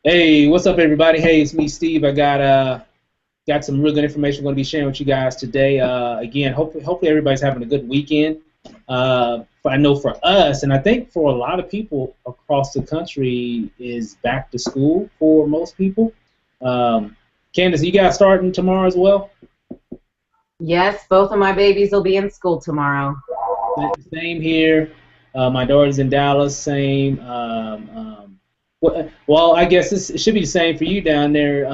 Hey, what's up, everybody? Hey, it's me, Steve. I got some real good information I'm going to be sharing with you guys today. Again, hopefully everybody's having a good weekend. I know for us, and I think for a lot of people across the country, is back to school for most people. Um, Candace, you guys starting tomorrow as well? Yes, both of my babies will be in school tomorrow. Same here. My daughter's in Dallas. Same. Well, I guess it should be the same for you down there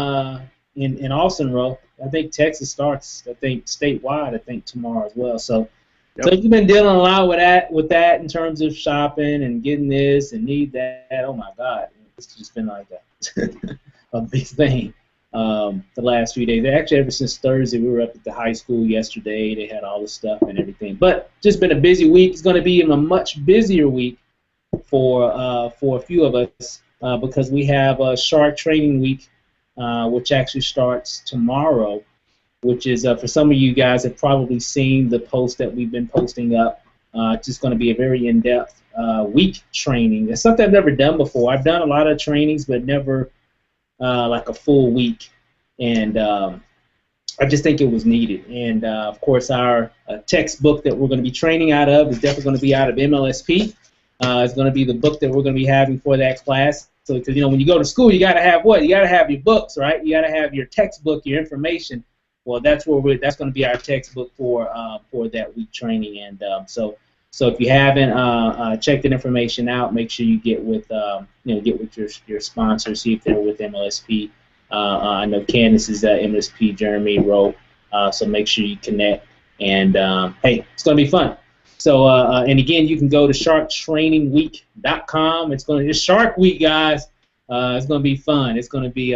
in Austin, Row. I think Texas starts. I think statewide. I think tomorrow as well. So Yep. you've been dealing a lot with that in terms of shopping and getting this and need that. Oh my God, it's just been like a big thing the last few days. Actually, ever since Thursday, we were up at the high school yesterday. They had all the stuff and everything. But just been a busy week. It's going to be a much busier week for a few of us because we have a Shark Training Week, which actually starts tomorrow. Which is for some of you guys have probably seen the post that we've been posting up. It's just going to be a very in-depth week training. It's something I've never done before. I've done a lot of trainings, but never like a full week. And I just think it was needed. And of course, our textbook that we're going to be training out of is definitely going to be out of MLSP. It's going to be the book that we're going to be having for that class. So, because when you go to school, you got to have what? You got to have your books, right? You got to have your textbook, your information. Well, that's that's going to be our textbook for that week training. And so if you haven't checked that information out, make sure you get with get with your sponsor, see if they're with MLSP. I know Candace is at MSP, Jeremy Rowe, so make sure you connect. And hey, it's going to be fun. So and again, you can go to sharktrainingweek.com. It's Shark Week, guys. It's going to be fun. It's going to be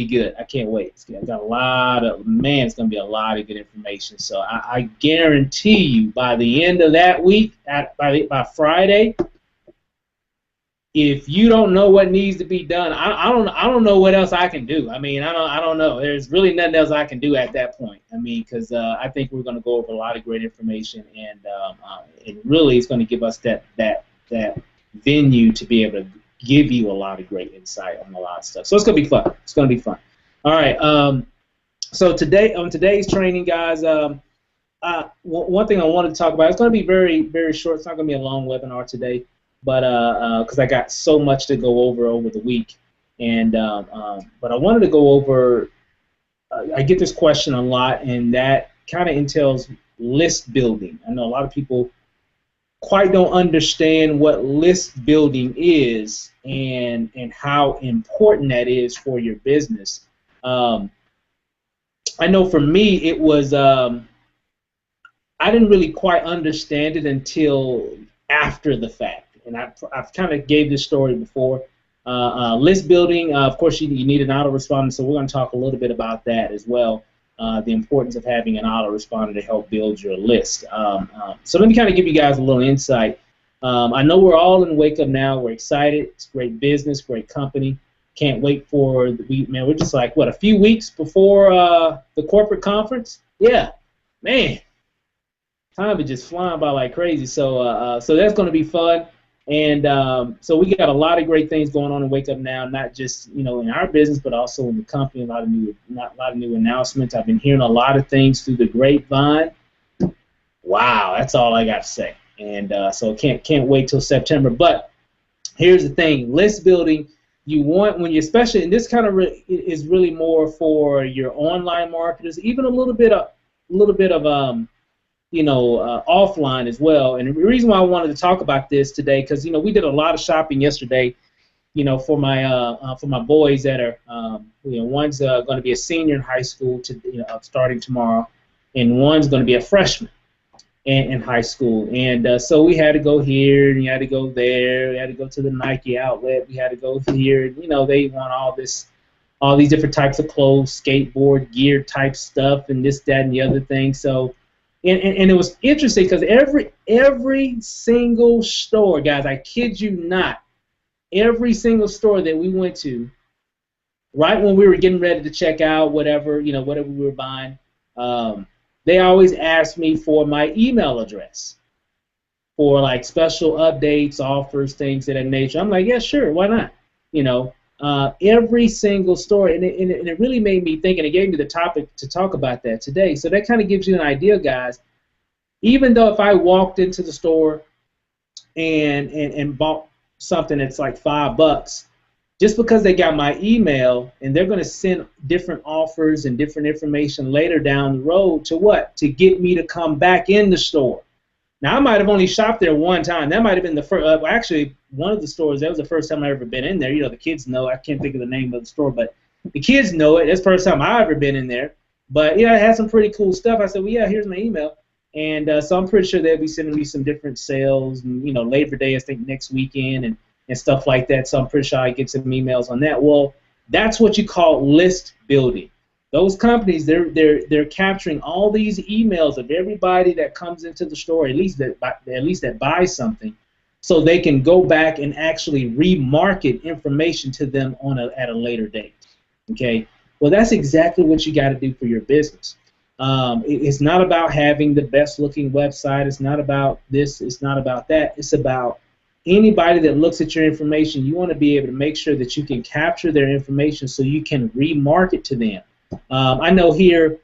good. I can't wait. It's got a lot of It's going to be a lot of good information. So I guarantee you, by the end of that week, by Friday, if you don't know what needs to be done, I don't know what else I can do. I mean, I don't know. There's really nothing else I can do at that point. I mean, because I think we're going to go over a lot of great information, and it really is going to give us that venue to be able to give you a lot of great insight on a lot of stuff. So it's going to be fun. It's going to be fun. All right. So today on today's training, guys, one thing I wanted to talk about. It's going to be very, very short. It's not going to be a long webinar today, but because I got so much to go over the week, and but I wanted to go over. I get this question a lot, and that kind of entails list building. I know a lot of people quite don't understand what list building is and how important that is for your business. I know for me it was I didn't really quite understand it until after the fact, and I've kind of gave this story before. List building, of course, you need an autoresponder, so we're going to talk a little bit about that as well. The importance of having an autoresponder to help build your list. So let me kind of give you guys a little insight. I know we're all in Wake Up Now. We're excited. It's great business, great company. Can't wait for the week, man. We're just like, what, a few weeks before the corporate conference? Yeah, man. Time is just flying by like crazy. So that's going to be fun. And so we got a lot of great things going on in Wake Up Now, not just in our business, but also in the company. A lot of new announcements. I've been hearing a lot of things through the grapevine. Wow, that's all I got to say. And so can't wait till September. But here's the thing: list building. You want when you especially, and this kind of is really more for your online marketers, even a little bit of offline as well. And the reason why I wanted to talk about this today, because we did a lot of shopping yesterday, for my boys that are, one's going to be a senior in high school starting tomorrow, and one's going to be a freshman in high school. And so we had to go here, and we had to go there, we had to go to the Nike outlet, we had to go here. They want all these different types of clothes, skateboard gear type stuff, and this, that, and the other thing. So. And it was interesting because every single store, guys, I kid you not, every single store that we went to, right when we were getting ready to check out whatever we were buying, they always asked me for my email address for like special updates, offers, things of that nature. I'm like, yeah, sure, why not? You know, every single story, and it really made me think, and it gave me the topic to talk about that today. So that kind of gives you an idea, guys. Even though if I walked into the store and bought something that's like $5, just because they got my email and they're going to send different offers and different information later down the road to what? To get me to come back in the store. Now, I might have only shopped there one time. That might have been the first, actually, one of the stores, that was the first time I ever been in there. You know, the kids know, I can't think of the name of the store, but the kids know it. That's the first time I ever been in there. But, yeah, it had some pretty cool stuff. I said, well, yeah, here's my email. And so I'm pretty sure they'll be sending me some different sales, and, you know, Labor Day, I think, next weekend, and stuff like that. So I'm pretty sure I get some emails on that. Well, that's what you call list building. Those companies, they're capturing all these emails of everybody that comes into the store, at least that buys something, so they can go back and actually remarket information to them at a later date. Okay. Well, that's exactly what you got to do for your business. It's not about having the best looking website. It's not about this. It's not about that. It's about anybody that looks at your information. You want to be able to make sure that you can capture their information so you can remarket to them. I know here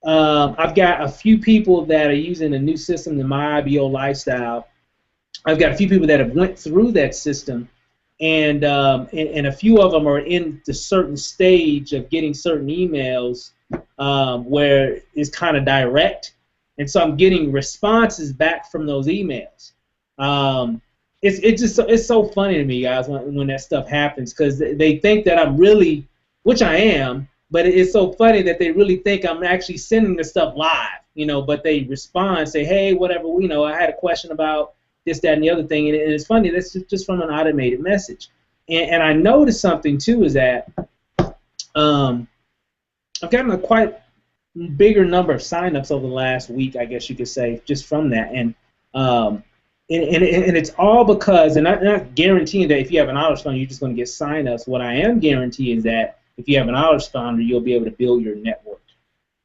I've got a few people that are using a new system, the My IBO Lifestyle. I've got a few people that have went through that system, and a few of them are in the certain stage of getting certain emails where it's kind of direct, and so I'm getting responses back from those emails. It's so funny to me, guys, when that stuff happens, because they think that I'm really, which I am. But it's so funny that they really think I'm actually sending the stuff live, you know, but they respond, say, hey, whatever, you know, I had a question about this, that, and the other thing, and it's funny, that's just from an automated message. And I noticed something, too, is that I've gotten a quite bigger number of signups over the last week, I guess you could say, just from that. And it's all because, and I'm not guaranteeing that if you have an autoresponder, you're just going to get signups. What I am guaranteeing is that if you have an autoresponder, you'll be able to build your network.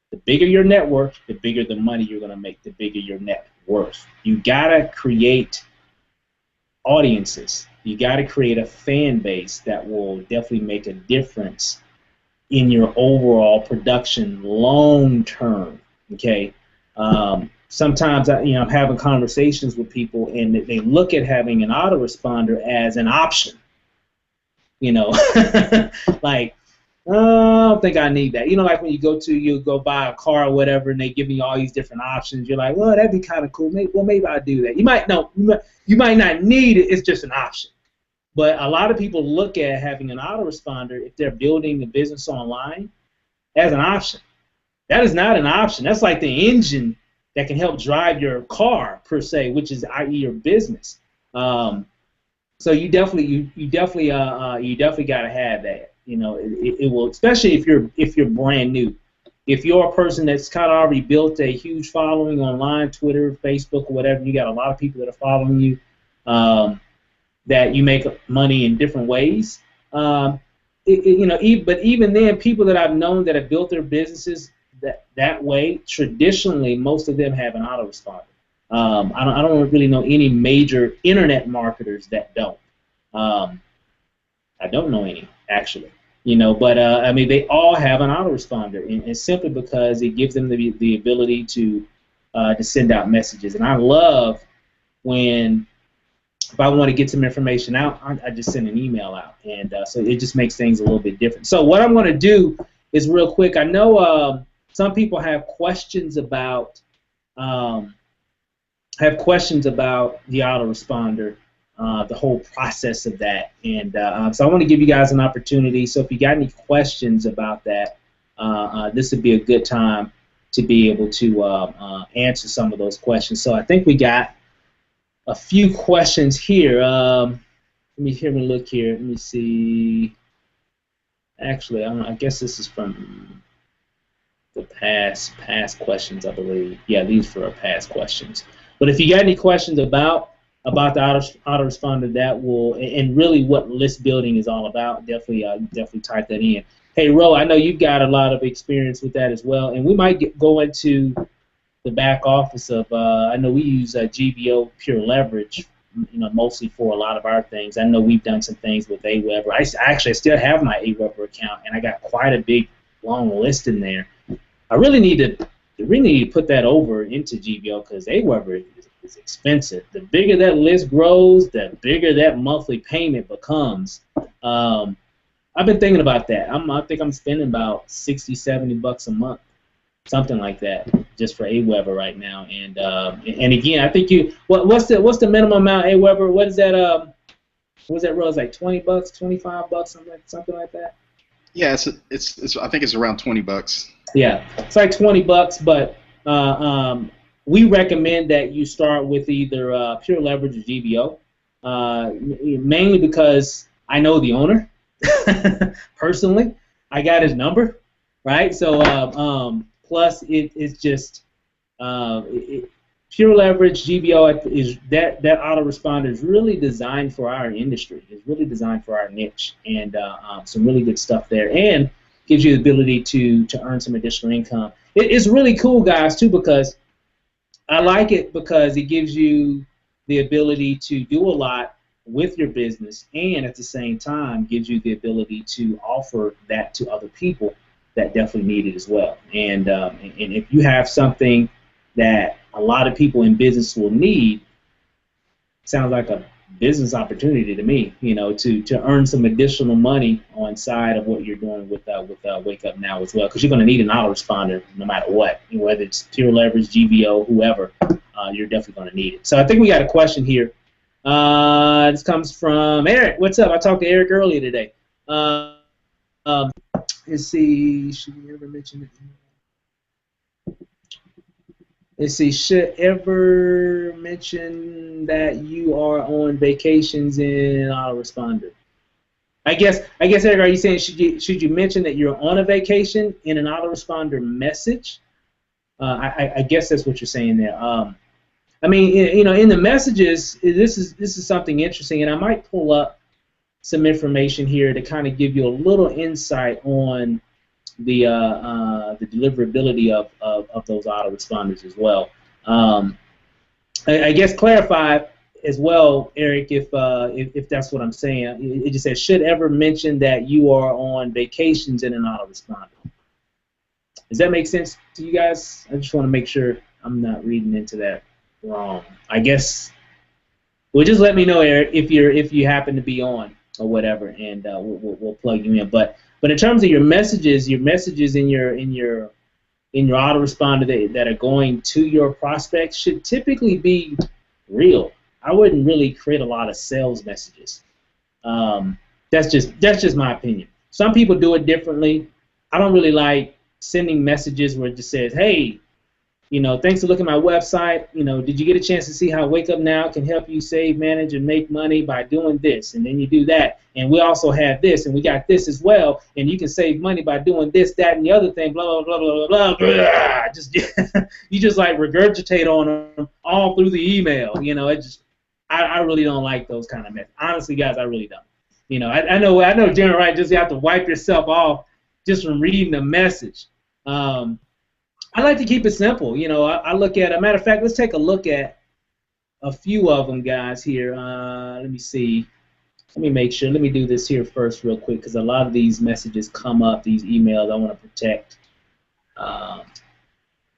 The bigger your network, the bigger the money you're going to make, the bigger your net worth. You got to create audiences. You got to create a fan base that will definitely make a difference in your overall production long term. Okay. Sometimes I'm having conversations with people, and they look at having an autoresponder as an option. You know, like, I don't think I need that. You know, like when you go buy a car or whatever, and they give you all these different options. You're like, well, that'd be kind of cool. Maybe I'll do that. You might not need it. It's just an option. But a lot of people look at having an autoresponder, if they're building a business online, as an option. That is not an option. That's like the engine that can help drive your car per se, which is, i.e., your business. So you definitely got to have that. You know, it will, especially if you're brand new. If you're a person that's kind of already built a huge following online, Twitter, Facebook, or whatever, you got a lot of people that are following you, that you make money in different ways. But even then, people that I've known that have built their businesses that way, traditionally, most of them have an autoresponder. I don't really know any major internet marketers that don't. I don't know any, actually. You know, but I mean, they all have an autoresponder, and simply because it gives them the ability to send out messages. And I love when, if I want to get some information out, I just send an email out, and so it just makes things a little bit different. So what I'm going to do is real quick. I know some people have questions about the autoresponder. The whole process of that, and so I want to give you guys an opportunity. So if you got any questions about that, this would be a good time to be able to answer some of those questions. So I think we got a few questions here. Let me look here. Let me see. Actually, I guess this is from the past questions, I believe. Yeah, these are past questions. But if you got any questions about the autoresponder, that will, and really what list building is all about, definitely type that in. Hey, Ro, I know you've got a lot of experience with that as well, and we might go into the back office of. I know we use GBO Pure Leverage, mostly for a lot of our things. I know we've done some things with AWeber. I actually still have my AWeber account, and I got quite a big long list in there. I really need to put that over into GBO because AWeber is expensive. The bigger that list grows, the bigger that monthly payment becomes. I've been thinking about that. I think I'm spending about $60-$70 a month, something like that, just for AWeber right now. And again, I think what's the minimum amount AWeber? What is that? What's that rose like $20, $25, something like that? Yeah, it's I think it's around $20. Yeah, it's like $20, but we recommend that you start with either Pure Leverage or GBO, mainly because I know the owner personally. I got his number, right? So plus it's just Pure Leverage GBO is that autoresponder is really designed for our industry. It's really designed for our niche, and some really good stuff there, and gives you the ability to earn some additional income. It's really cool, guys, too, because I like it because it gives you the ability to do a lot with your business, and at the same time gives you the ability to offer that to other people that definitely need it as well. And if you have something that a lot of people in business will need, sounds like a business opportunity to me, to earn some additional money on side of what you're doing with Wake Up Now as well, because you're going to need an autoresponder no matter what, whether it's Pure Leverage, GBO, whoever, you're definitely going to need it. So I think we got a question here. This comes from Eric. What's up? I talked to Eric earlier today. Let's see. Should we ever mention it? Let's see. Should ever mention that you are on vacations in autoresponder? I guess, Eric, are you saying should you mention that you're on a vacation in an autoresponder message? I guess that's what you're saying there. I mean, in the messages, this is something interesting, and I might pull up some information here to kind of give you a little insight on the deliverability of those autoresponders as well. I guess clarify as well, Eric, if that's what I'm saying. It just says should ever mention that you are on vacations in an autoresponder. Does that make sense to you guys? I just want to make sure I'm not reading into that wrong. I guess. Well, just let me know, Eric, if you happen to be on or whatever, and we'll plug you in. But in terms of your messages in your autoresponder that are going to your prospects should typically be real. I wouldn't really create a lot of sales messages. That's just my opinion. Some people do it differently. I don't really like sending messages where it just says, hey, thanks for looking at my website. Did you get a chance to see how Wake Up Now can help you save, manage, and make money by doing this? And then you do that. And we also have this, and we got this as well. And you can save money by doing this, that, and the other thing, blah, blah, blah, blah, blah, blah. You just like regurgitate on them all through the email. I really don't like those kind of messages. Honestly, guys, I really don't. I know, General, right? Just you have to wipe yourself off just from reading the message. I like to keep it simple. I look at, a matter of fact, let's take a look at a few of them, guys, here. Let me see. Let me make sure. Let me do this here first real quick because a lot of these messages come up, these emails I want to protect.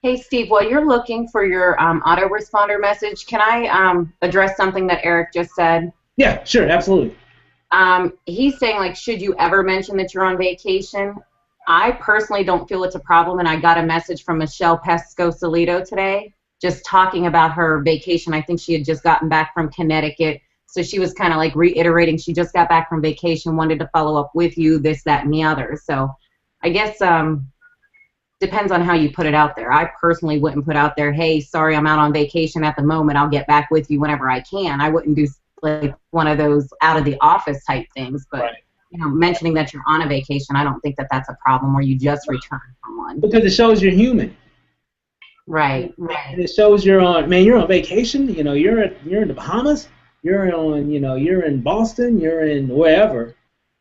Hey, Steve, while you're looking for your autoresponder message, can I address something that Eric just said? Yeah, sure, absolutely. He's saying, like, should you ever mention that you're on vacation? I personally don't feel it's a problem, and I got a message from Michelle Pesco-Solido today just talking about her vacation. I think she had just gotten back from Connecticut, so she was kind of like reiterating she just got back from vacation, wanted to follow up with you, this, that, and the other. So I guess depends on how you put it out there. I personally wouldn't put out there, hey, sorry, I'm out on vacation at the moment. I'll get back with you whenever I can. I wouldn't do like one of those out of the office type things, but right. Mentioning that you're on a vacation, I don't think that that's a problem, or you just returned from one. Because it shows you're human. Right. And it shows you're on vacation. You're in the Bahamas. You're in Boston. You're in wherever.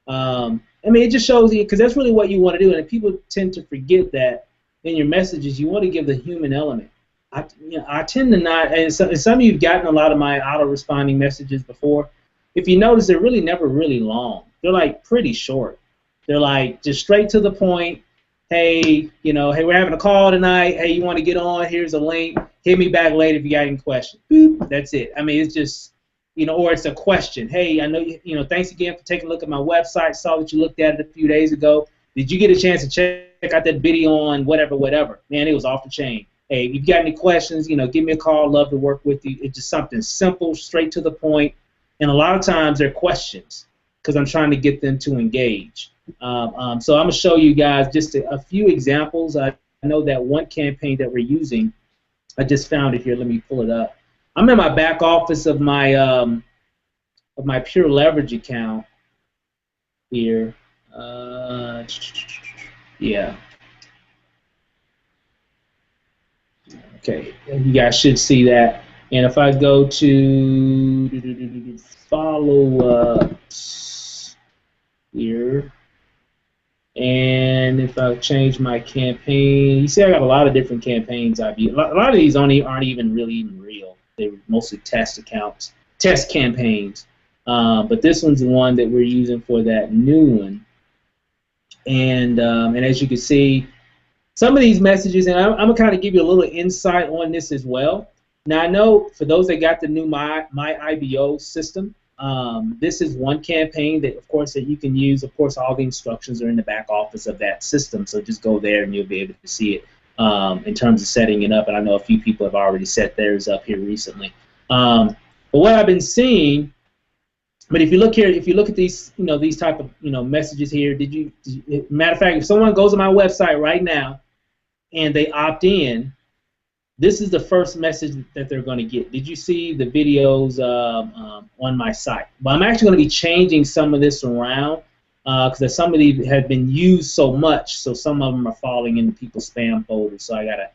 It just shows you, because that's really what you want to do. And people tend to forget that in your messages, you want to give the human element. I tend to not, and some of you've gotten a lot of my auto-responding messages before. If you notice, they're really never really long. They're like pretty short. They're like just straight to the point. Hey, hey, we're having a call tonight. Hey, you want to get on? Here's a link. Hit me back later if you got any questions. Boop. That's it. I mean, it's just, or it's a question. Hey, I know thanks again for taking a look at my website. Saw that you looked at it a few days ago. Did you get a chance to check out that video on whatever? Man, it was off the chain. Hey, if you got any questions, give me a call. Love to work with you. It's just something simple, straight to the point. And a lot of times they're questions because I'm trying to get them to engage. So I'm going to show you guys just a few examples. I know that one campaign that we're using, I just found it here. Let me pull it up. I'm in my back office of my Pure Leverage account here. Yeah. Okay, you guys should see that. And if I go to follow-ups here, and if I change my campaign, you see I got a lot of different campaigns I've used. A lot of these aren't even really real. They're mostly test accounts, test campaigns. But this one's the one that we're using for that new one. And as you can see, some of these messages, and I'm going to kind of give you a little insight on this as well. Now, I know for those that got the new My IBO system, this is one campaign that, of course, that you can use. Of course, all the instructions are in the back office of that system, so just go there and you'll be able to see it in terms of setting it up. And I know a few people have already set theirs up here recently. But what I've been seeing, but if you look here, if you look at these, these type of, messages here, matter of fact, if someone goes to my website right now and they opt in, this is the first message that they're going to get. Did you see the videos on my site? But I'm actually going to be changing some of this around because some of these have been used so much, so some of them are falling into people's spam folders. So I got to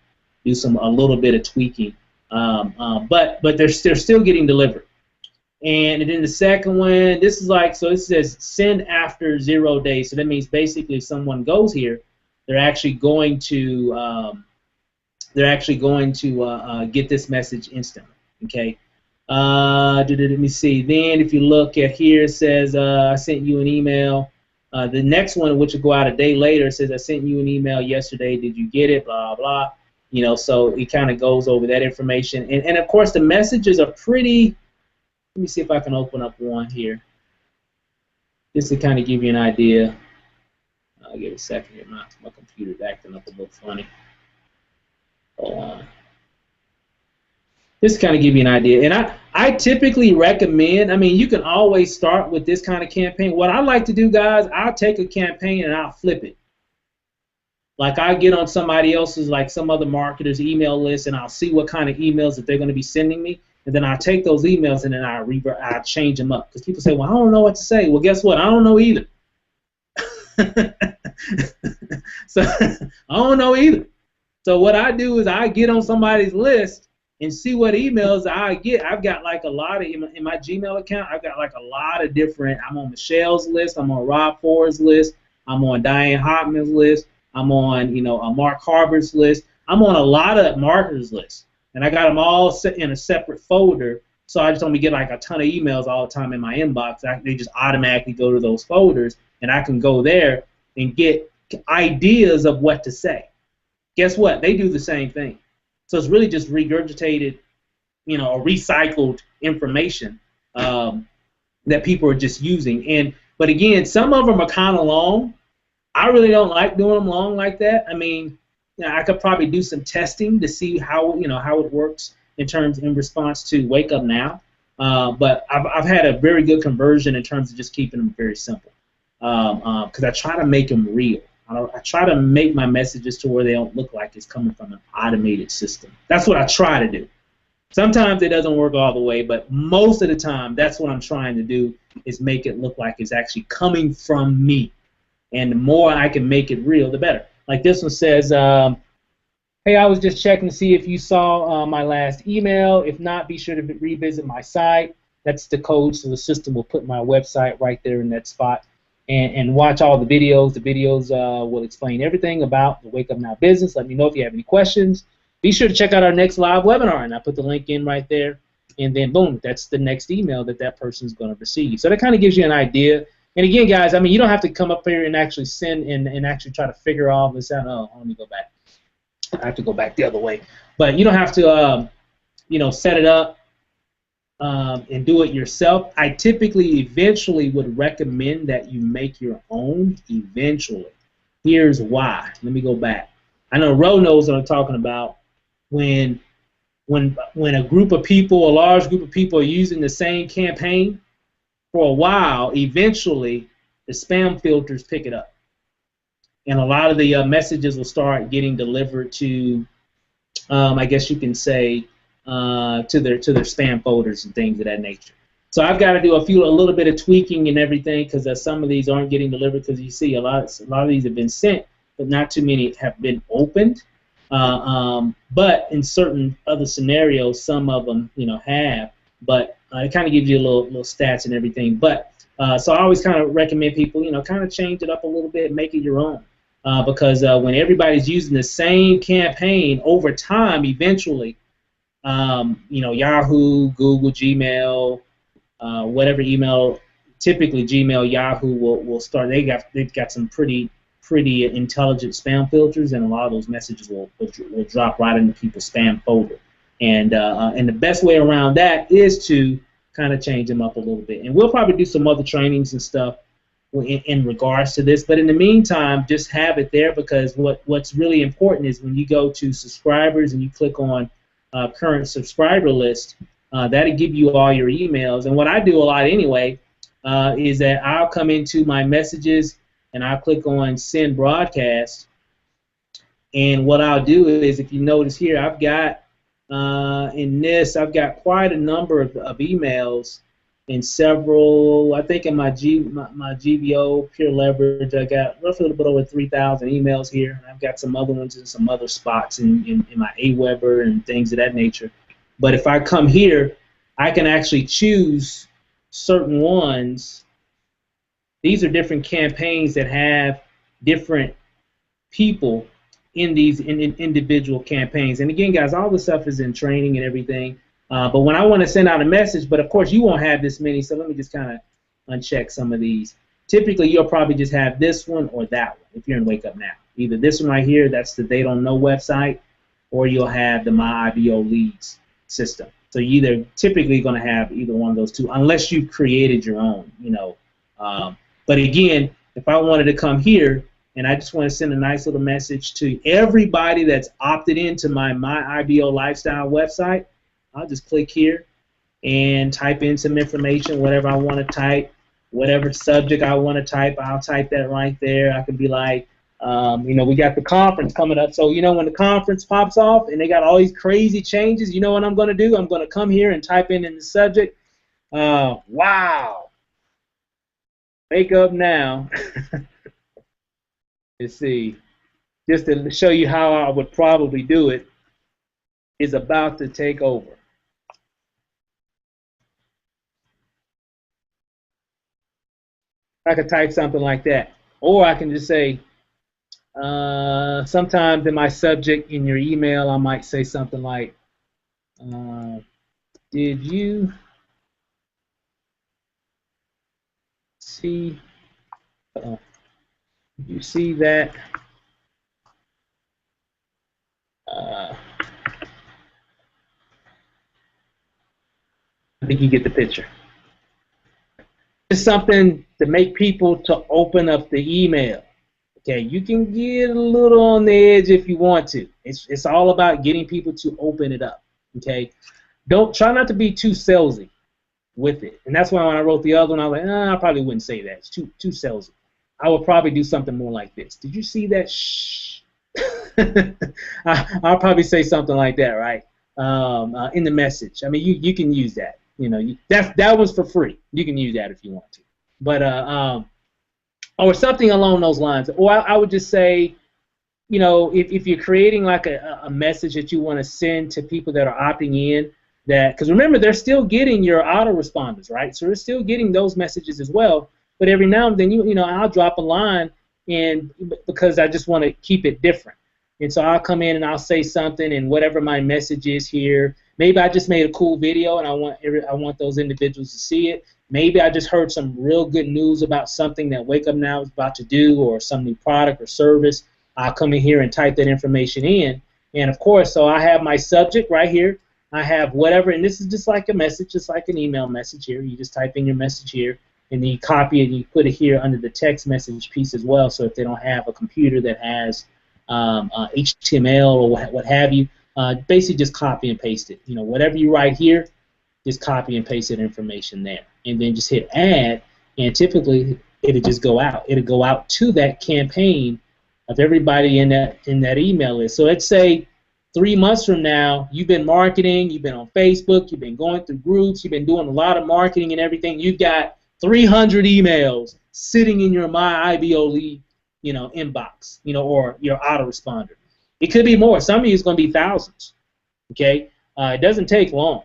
do a little bit of tweaking. But they're still getting delivered. And then the second one, this is like, so it says send after 0 days. So that means basically if someone goes here, they're actually going to get this message instantly. Okay. Let me see. Then if you look at here, it says I sent you an email. The next one, which will go out a day later, says I sent you an email yesterday. Did you get it? Blah blah. So it kind of goes over that information. And of course the messages are pretty. Let me see if I can open up one here. Just to kind of give you an idea. I'll give it a second here. My computer's acting up a little funny. Hold on. Just to kind of give you an idea. And I typically recommend, you can always start with this kind of campaign. What I like to do, guys, I'll take a campaign and I'll flip it. Like I get on somebody else's, like some other marketer's email list, and I'll see what kind of emails that they're going to be sending me. And then I take those emails and then I change them up. Because people say, well, I don't know what to say. Well, guess what? I don't know either. So I don't know either. So what I do is I get on somebody's list and see what emails I get. I've got like a lot of, in my Gmail account, I've got like a lot of different, I'm on Michelle's list, I'm on Rob Ford's list, I'm on Diane Hopman's list, I'm on, Mark Harber's list. I'm on a lot of marketers' lists. And I got them all set in a separate folder, so I just don't get like a ton of emails all the time in my inbox. They just automatically go to those folders, and I can go there and get ideas of what to say. Guess what? They do the same thing. So it's really just regurgitated, or recycled information that people are just using. But again, some of them are kind of long. I really don't like doing them long like that. I could probably do some testing to see how it works in response to WakeUpNow. But I've had a very good conversion in terms of just keeping them very simple. Because I try to make them real. I try to make my messages to where they don't look like it's coming from an automated system. That's what I try to do. Sometimes it doesn't work all the way, but most of the time that's what I'm trying to do is make it look like it's actually coming from me. And the more I can make it real, the better. Like this one says, hey, I was just checking to see if you saw my last email. If not, be sure to revisit my site. That's the code, so the system will put my website right there in that spot. And watch all the videos. The videos will explain everything about the WakeUpNow business. Let me know if you have any questions. be sure to check out our next live webinar, and I put the link in right there, and then boom, that's the next email that person's going to receive. So that kind of gives you an idea. And again, guys, I mean, you don't have to come up here and actually send and actually try to figure all this out. Oh, let me go back. I have to go back the other way. But you don't have to, set it up and do it yourself. I typically eventually would recommend that you make your own eventually. Here's why. Let me go back. I know Ro knows what I'm talking about. When a group of people, a large group of people are using the same campaign for a while, eventually the spam filters pick it up. And a lot of the messages will start getting delivered to, I guess you can say, to their spam folders and things of that nature. So I've got to do a little bit of tweaking and everything because some of these aren't getting delivered because you see a lot of these have been sent, but not too many have been opened. But in certain other scenarios, some of them have. But it kind of gives you a little stats and everything. But so I always kind of recommend people kind of change it up a little bit, make it your own. Because when everybody's using the same campaign over time, eventually, Yahoo, Google, Gmail, whatever email, typically Gmail, Yahoo will start. They've got some pretty intelligent spam filters, and a lot of those messages will drop right into people's spam folder. And the best way around that is to kind of change them up a little bit. And we'll probably do some other trainings and stuff in regards to this, but in the meantime, just have it there because what's really important is when you go to subscribers and you click on current subscriber list, that'll give you all your emails. And what I do a lot anyway is that I'll come into my messages and I'll click on send broadcast, and what I'll do is, if you notice here, I've got I've got quite a number of emails. In several, I think in my GVO Pure Leverage, I got roughly a little bit over 3,000 emails here. I've got some other ones in some other spots in my Aweber and things of that nature. But if I come here, I can actually choose certain ones. These are different campaigns that have different people in these individual campaigns. And again, guys, all this stuff is in training and everything. But when I want to send out a message, but of course you won't have this many, so let me just kind of uncheck some of these. Typically, you'll probably just have this one or that one if you're in Wake Up Now. Either this one right here, that's the They Don't Know website, or you'll have the My IBO Leads system. So you're either typically going to have either one of those two, unless you've created your own, But again, if I wanted to come here and I just want to send a nice little message to everybody that's opted into my IBO Lifestyle website, I'll just click here and type in some information, whatever I want to type, whatever subject I want to type, I'll type that right there. I could be like, we got the conference coming up, so when the conference pops off and they got all these crazy changes, you know what I'm going to do? I'm going to come here and type in the subject, wow, Wake Up Now. Let's see, just to show you how I would probably do it, is about to take over. I could type something like that, or I can just say, sometimes in my subject in your email, I might say something like, did you see that I think you get the picture. It's something to make people to open up the email. Okay, you can get a little on the edge if you want to. It's all about getting people to open it up. Okay, try not to be too salesy with it. And that's why when I wrote the other one, I was like, I probably wouldn't say that. It's too salesy. I would probably do something more like this. Did you see that? Shh. I'll probably say something like that, right? In the message. I mean, you can use that. That was for free. You can use that if you want to. But or something along those lines. Or I would just say, if you're creating like a message that you want to send to people that are opting in, because remember, they're still getting your autoresponders, right? So they're still getting those messages as well. But every now and then, I'll drop a line, and because I just want to keep it different. And so I'll come in and I'll say something, and whatever my message is here, maybe I just made a cool video and I want those individuals to see it. Maybe I just heard some real good news about something that Wake Up Now is about to do, or some new product or service. I'll come in here and type that information in. And of course, so I have my subject right here. I have whatever, and this is just like a message, just like an email message here. You just type in your message here, and then you copy it and you put it here under the text message piece as well. So if they don't have a computer that has HTML or what have you, basically just copy and paste it. You know, whatever you write here, just copy and paste that information there, and then just hit add, and typically it'll just go out. It'll go out to that campaign of everybody in that email list. So let's say 3 months from now, you've been marketing, you've been on Facebook, you've been going through groups, you've been doing a lot of marketing and everything. You've got 300 emails sitting in your My IBO lead, inbox, or your autoresponder. It could be more. Some of you it's going to be thousands. Okay, it doesn't take long.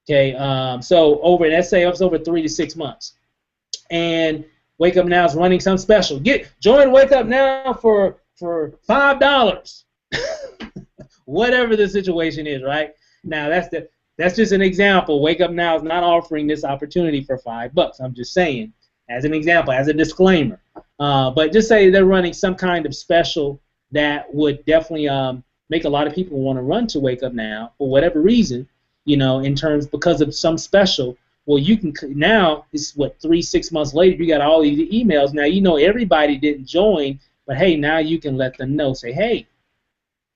Okay, so let's say it's over 3 to 6 months, and Wake Up Now is running some special. Join Wake Up Now for $5. Whatever the situation is, right? Now that's just an example. Wake Up Now is not offering this opportunity for $5. I'm just saying, as an example, as a disclaimer. But just say they're running some kind of special that would definitely make a lot of people want to run to Wake Up Now for whatever reason, because of some special. Well, you can now. It's 3-6 months later. You got all these emails now. Everybody didn't join, but hey, now you can let them know. Say, hey,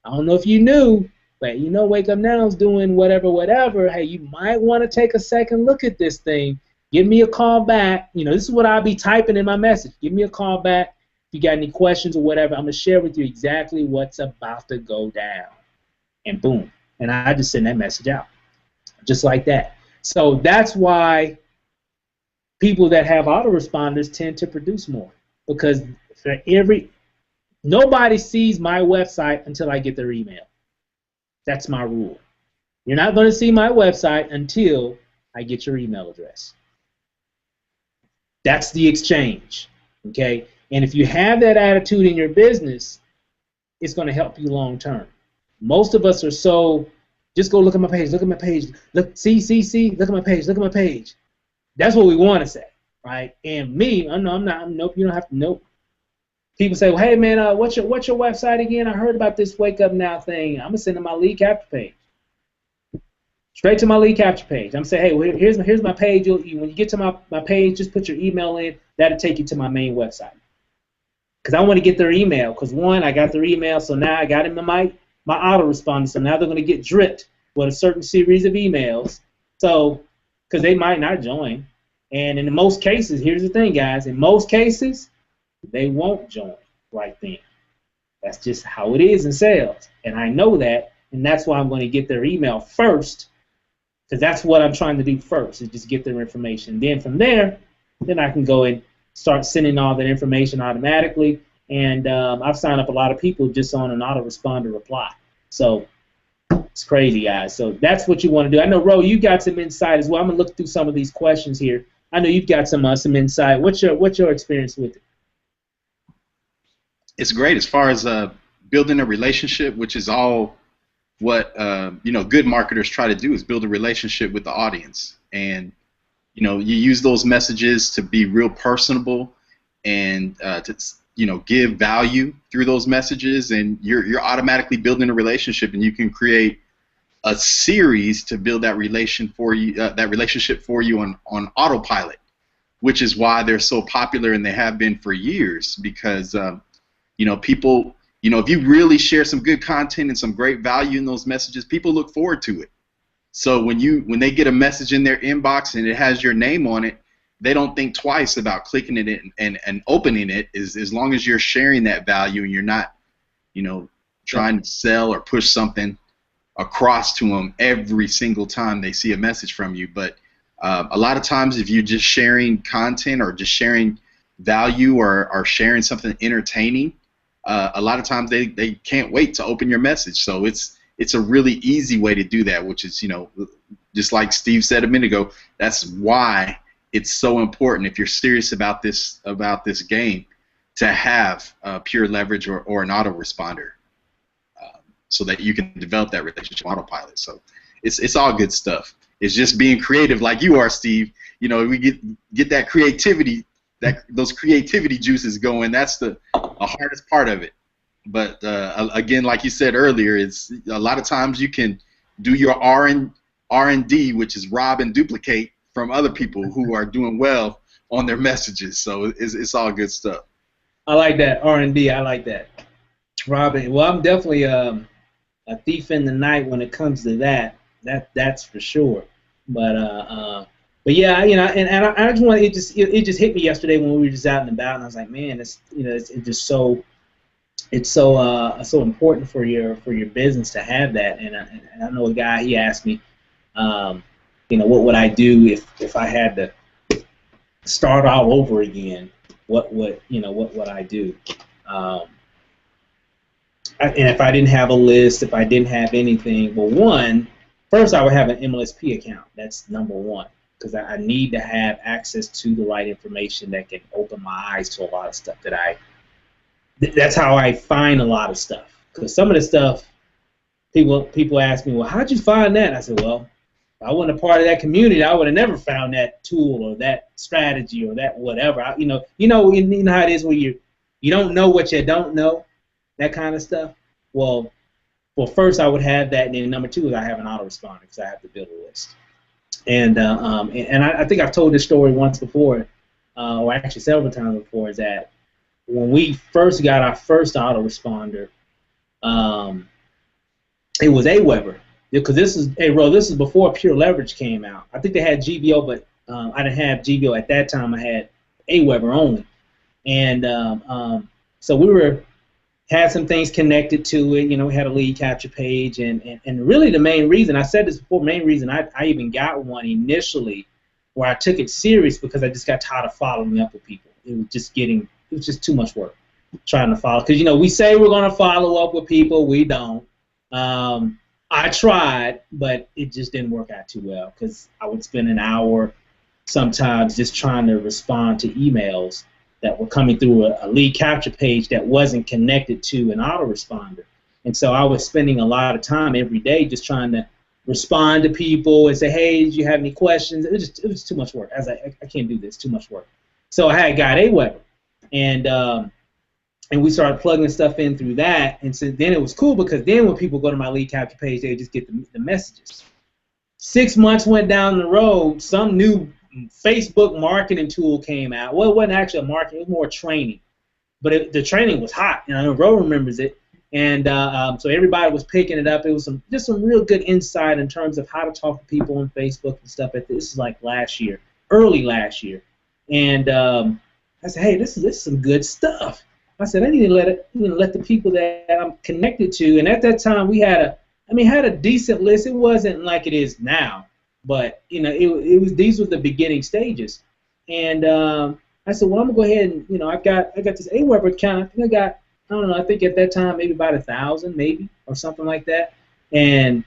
I don't know if you knew, but Wake Up Now is doing whatever. Hey, you might want to take a second look at this thing. Give me a call back. This is what I'll be typing in my message. Give me a call back if you got any questions or whatever. I'm gonna share with you exactly what's about to go down, and boom, and I just send that message out, just like that. So that's why people that have autoresponders tend to produce more, because nobody sees my website until I get their email. That's my rule. You're not going to see my website until I get your email address. That's the exchange, okay? And if you have that attitude in your business, it's going to help you long term. Most of us are so, just go look at my page, look, see, look at my page. That's what we want to say, right? And me, nope, you don't have to, nope. People say, well, hey, man, what's your website again? I heard about this Wake Up Now thing. I'm going to send them my lead capture page. Straight to my lead capture page. I'm saying, hey, well, here's my page. When you get to my page, just put your email in. That'll take you to my main website. Because I want to get their email. Because, one, I got their email, so now I got them in my autoresponder. So now they're going to get dripped with a certain series of emails. So, because they might not join. And in most cases, here's the thing, guys. In most cases, they won't join right then. That's just how it is in sales. And I know that, and that's why I'm going to get their email first, because that's what I'm trying to do first, is just get their information. Then from there, then I can go and start sending all that information automatically. And I've signed up a lot of people just on an autoresponder reply. So it's crazy, guys. So that's what you want to do. I know, Ro, you got some insight as well. I'm going to look through some of these questions here. I know you've got some insight. What's your experience with it? It's great as far as building a relationship, which is all what good marketers try to do, is build a relationship with the audience. And you use those messages to be real personable and to give value through those messages, and you're automatically building a relationship, and you can create a series to build that relationship for you on autopilot, which is why they're so popular, and they have been for years, because people, if you really share some good content and some great value in those messages, people look forward to it. So when they get a message in their inbox and it has your name on it, they don't think twice about clicking it and opening it, as long as you're sharing that value and you're not, trying to sell or push something across to them every single time they see a message from you. But a lot of times, if you're just sharing content or just sharing value or sharing something entertaining, a lot of times they can't wait to open your message. So it's a really easy way to do that, which is, just like Steve said a minute ago, that's why it's so important, if you're serious about this game, to have pure leverage or an autoresponder. so that you can develop that relationship autopilot. So it's all good stuff. It's just being creative like you are, Steve. You know, we get that creativity, those creativity juices going. That's the hardest part of it. But again, like you said earlier, it's a lot of times you can do your R&D, which is rob and duplicate from other people who are doing well on their messages. So it's all good stuff. I like that R&D. I like that, Robin. Well, I'm definitely a thief in the night when it comes to that. That's for sure. But yeah, you know, and I just want it just hit me yesterday when we were just out and about, and I was like, man, it's just so important for your business to have that. And I know a guy, he asked me, you know, what would I do if I had to start all over again? What would I do? And if I didn't have a list, if I didn't have anything, well, first I would have an MLSP account. That's number one, because I need to have access to the right information that can open my eyes to a lot of stuff that's how I find a lot of stuff. Because some of the stuff, people ask me, well, how'd you find that? I said, well, if I wasn't a part of that community, I would have never found that tool or that strategy or that whatever. You know how it is when you don't know what you don't know, that kind of stuff. Well, first I would have that, and then number two is I have an autoresponder because I have to build a list. And I think I've told this story once before, or actually several times before, is that when we first got our first autoresponder, it was AWeber, because this is before Pure Leverage came out. I think they had GBO, but I didn't have GBO at that time. I had AWeber only, and so we had some things connected to it. You know, we had a lead capture page, and really the main reason, I said this before, main reason I even got one initially where I took it serious, because I just got tired of following up with people. It was just too much work trying to follow, because, you know, we say we're going to follow up with people, we don't. I tried, but it just didn't work out too well, because I would spend an hour sometimes just trying to respond to emails that were coming through a lead capture page that wasn't connected to an autoresponder. And so I was spending a lot of time every day just trying to respond to people and say, hey, do you have any questions? It was too much work. I was like, I can't do this, too much work. So I had got AWeber, and we started plugging stuff in through that. And so then it was cool, because then when people go to my lead capture page, they just get the messages. 6 months went down the road, some new Facebook marketing tool came out. Well, it wasn't actually a marketing, it was more training. But the training was hot, and I know Ro remembers it. And so everybody was picking it up. It was just some real good insight in terms of how to talk to people on Facebook and stuff. This is like early last year. And I said, hey, this is some good stuff. I said, I need to let the people that I'm connected to. And at that time, we had a decent list. It wasn't like it is now, but you know, these were the beginning stages. And I said, well, I'm gonna go ahead and, you know, I got this AWeber account. I think at that time maybe about 1,000, maybe, or something like that. And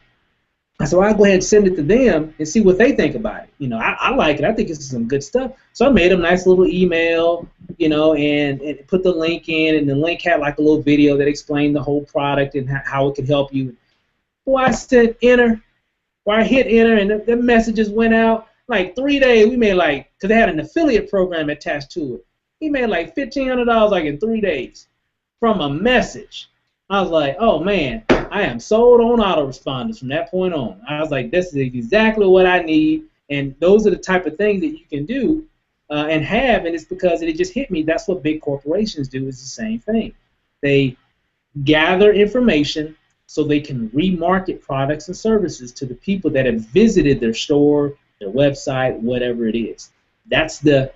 I said, well, I'll go ahead and send it to them and see what they think about it. You know, I like it. I think it's some good stuff. So I made them a nice little email, you know, and put the link in, and the link had like a little video that explained the whole product and how it could help you. Boy, I said enter. Well, I hit enter, and the messages went out. Like 3 days, we made because they had an affiliate program attached to it. We made like $1,500 like in 3 days from a message. I was like, oh man, I am sold on autoresponders from that point on. I was like, this is exactly what I need, and those are the type of things that you can do and have, and it's because it just hit me. That's what big corporations do, is the same thing. They gather information so they can remarket products and services to the people that have visited their store, their website, whatever it is. That's the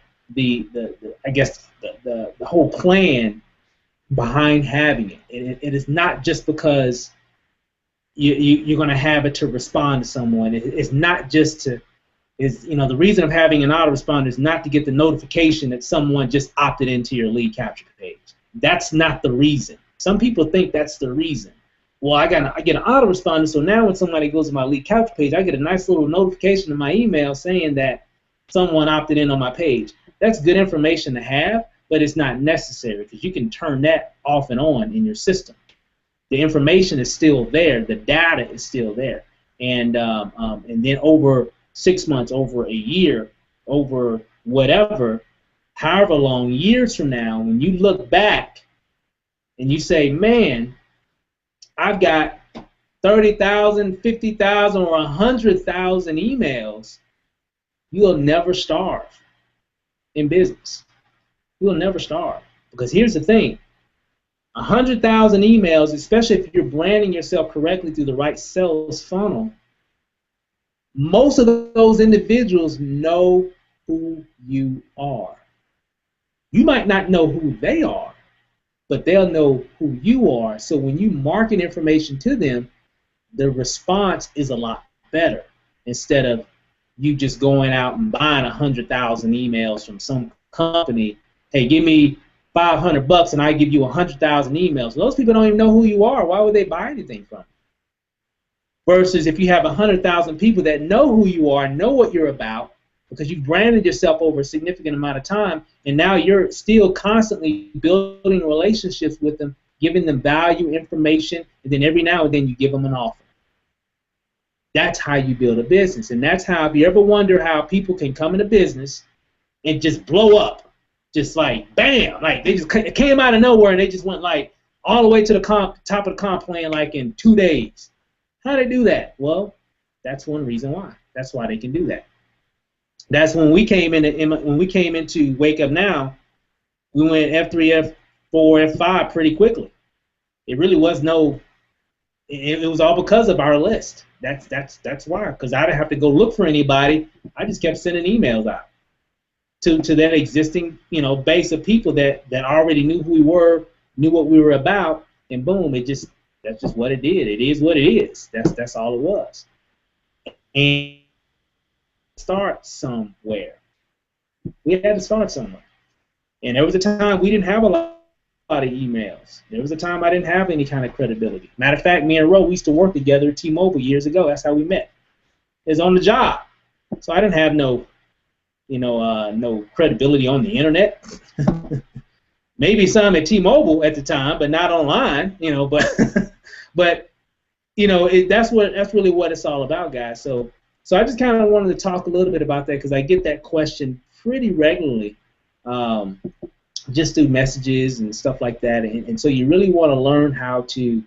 whole plan behind having it. It is not just because you're going to have it to respond to someone. It's not just to, the reason of having an autoresponder is not to get the notification that someone just opted into your lead capture page. That's not the reason. Some people think that's the reason. Well, I get an autoresponder, so now when somebody goes to my lead capture page, I get a nice little notification in my email saying that someone opted in on my page. That's good information to have, but it's not necessary, because you can turn that off and on in your system. the information is still there, the data is still there, and then over 6 months, over a year, over whatever, however long, years from now, when you look back and you say, man, I've got 30,000, 50,000, or 100,000 emails, you'll never starve in business. You'll never starve. Because here's the thing, 100,000 emails, especially if you're branding yourself correctly through the right sales funnel, most of those individuals know who you are. You might not know who they are, but they'll know who you are. So when you market information to them, the response is a lot better instead of you just going out and buying 100,000 emails from some company. Hey, give me $500 and I give you 100,000 emails. Those people don't even know who you are. Why would they buy anything from you? Versus if you have 100,000 people that know who you are, know what you're about, because you've branded yourself over a significant amount of time, and now you're still constantly building relationships with them, giving them value, information, and then every now and then you give them an offer. That's how you build a business, and that's how, if you ever wonder how people can come into business and just blow up, just like bam, like they just came out of nowhere and they just went like all the way to the top of the comp plan like in 2 days. How do they do that? Well, that's one reason why. That's why they can do that. That's when we came into Wake Up Now, we went F3, F4, F5 pretty quickly. It really was it was all because of our list. That's why, because I didn't have to go look for anybody. I just kept sending emails out to that existing, base of people that already knew who we were, knew what we were about, and boom, that's just what it did. It is what it is. That's all it was. And start somewhere. We had to start somewhere. And there was a time we didn't have a lot of emails. There was a time I didn't have any kind of credibility. Matter of fact, me and Ro, we used to work together at T-Mobile years ago. That's how we met. It was on the job. So I didn't have no credibility on the internet. Maybe some at T-Mobile at the time, but not online. But that's really what it's all about, guys. So I just kind of wanted to talk a little bit about that because I get that question pretty regularly, just through messages and stuff like that. And so you really want to learn how to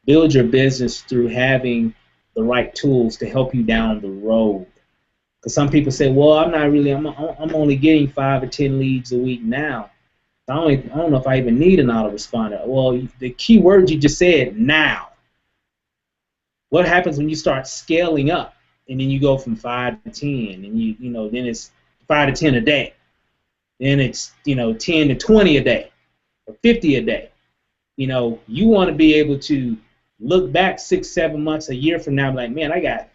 build your business through having the right tools to help you down the road. Because some people say, well, I'm only getting 5 or 10 leads a week now. I don't know if I even need an autoresponder. Well, the key word you just said, now. What happens when you start scaling up and then you go from 5 to 10 and then it's 5 to 10 a day. Then it's 10 to 20 a day or 50 a day. You want to be able to look back 6, 7 months, a year from now and be like, man, I got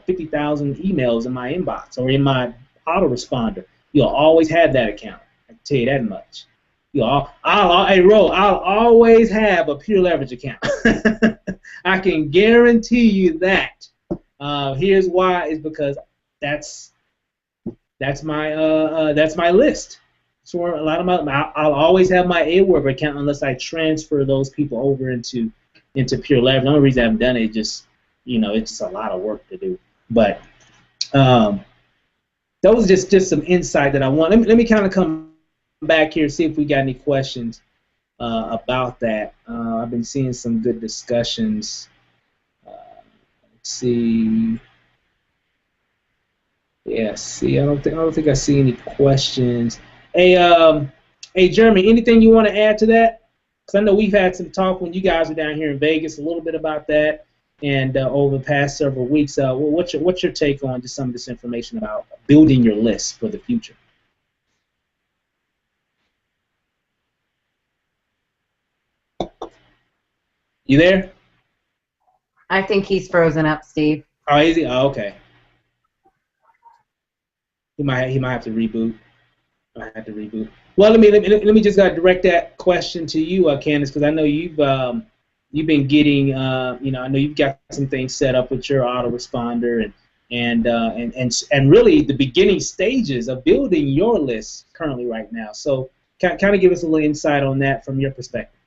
50,000 emails in my inbox or in my autoresponder. You'll always have that account. I can tell you that much. I'll always have a Pure Leverage account. I can guarantee you that. Here's why: is because that's my list. So a lot of I'll always have my Aweber account unless I transfer those people over into Pure Leverage. The only reason I haven't done it is just it's just a lot of work to do. But that was just some insight that I want. Let me kind of come back here and see if we got any questions about that. I've been seeing some good discussions. Let's see. Yeah, I don't think I see any questions. Hey, Jeremy, anything you want to add to that? Because I know we've had some talk when you guys were down here in Vegas a little bit about that, and over the past several weeks. What's your take on just some of this information about building your list for the future? You there? I think he's frozen up, Steve. Oh, is he? Oh, okay. He might have to reboot. Well, let me just direct that question to you, Candace, because I know you've been getting I know you've got some things set up with your autoresponder and really the beginning stages of building your list currently right now. So kind of give us a little insight on that from your perspective.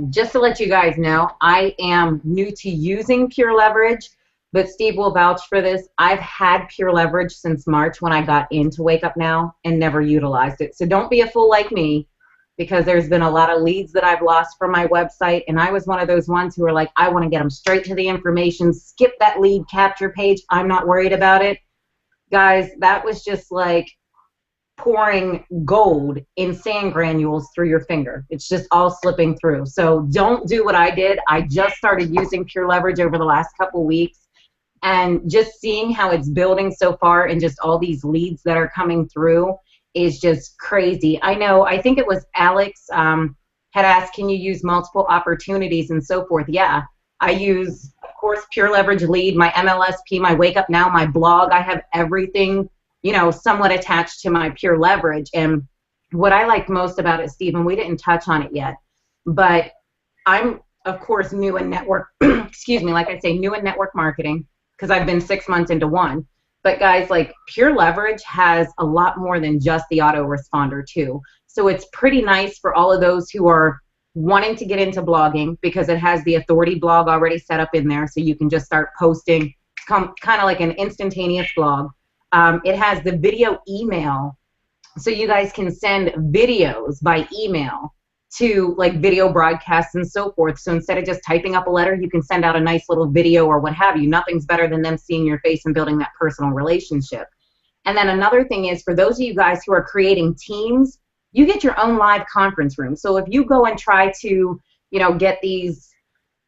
Just to let you guys know, I am new to using Pure Leverage, but Steve will vouch for this. I've had Pure Leverage since March when I got into WakeUpNow and never utilized it. So don't be a fool like me, because there's been a lot of leads that I've lost from my website, and I was one of those ones who were like, I want to get them straight to the information, skip that lead capture page, I'm not worried about it. Guys, that was just like pouring gold in sand granules through your finger. It's just all slipping through. So don't do what I did. I just started using Pure Leverage over the last couple weeks, and just seeing how it's building so far and just all these leads that are coming through is just crazy. I know, I think it was Alex had asked, can you use multiple opportunities and so forth? Yeah, I use, of course, Pure Leverage Lead, my MLSP, my WakeUpNow, my blog. I have everything, you know, somewhat attached to my Pure Leverage. And what I like most about it, Stephen, we didn't touch on it yet, but I'm, of course, new in network, excuse me, like I say, new in network marketing, because I've been 6 months into one. But guys, like, Pure Leverage has a lot more than just the autoresponder too. So it's pretty nice for all of those who are wanting to get into blogging, because it has the authority blog already set up in there, so you can just start posting, kind of like an instantaneous blog. It has the video email, so you guys can send videos by email to like video broadcasts and so forth. So instead of just typing up a letter, you can send out a nice little video or what have you. Nothing's better than them seeing your face and building that personal relationship. And then another thing is, for those of you guys who are creating teams, you get your own live conference room. So if you go and try to, you know, get these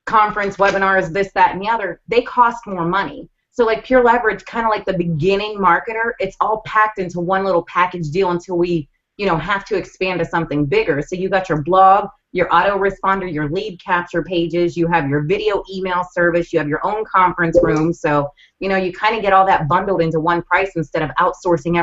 conference webinars, this, that, and the other, they cost more money. So like Pure Leverage, kind of like the beginning marketer, it's all packed into one little package deal until we, you know, have to expand to something bigger. So you got your blog, your autoresponder, your lead capture pages, you have your video email service, you have your own conference room. So, you know, you kind of get all that bundled into one price instead of outsourcing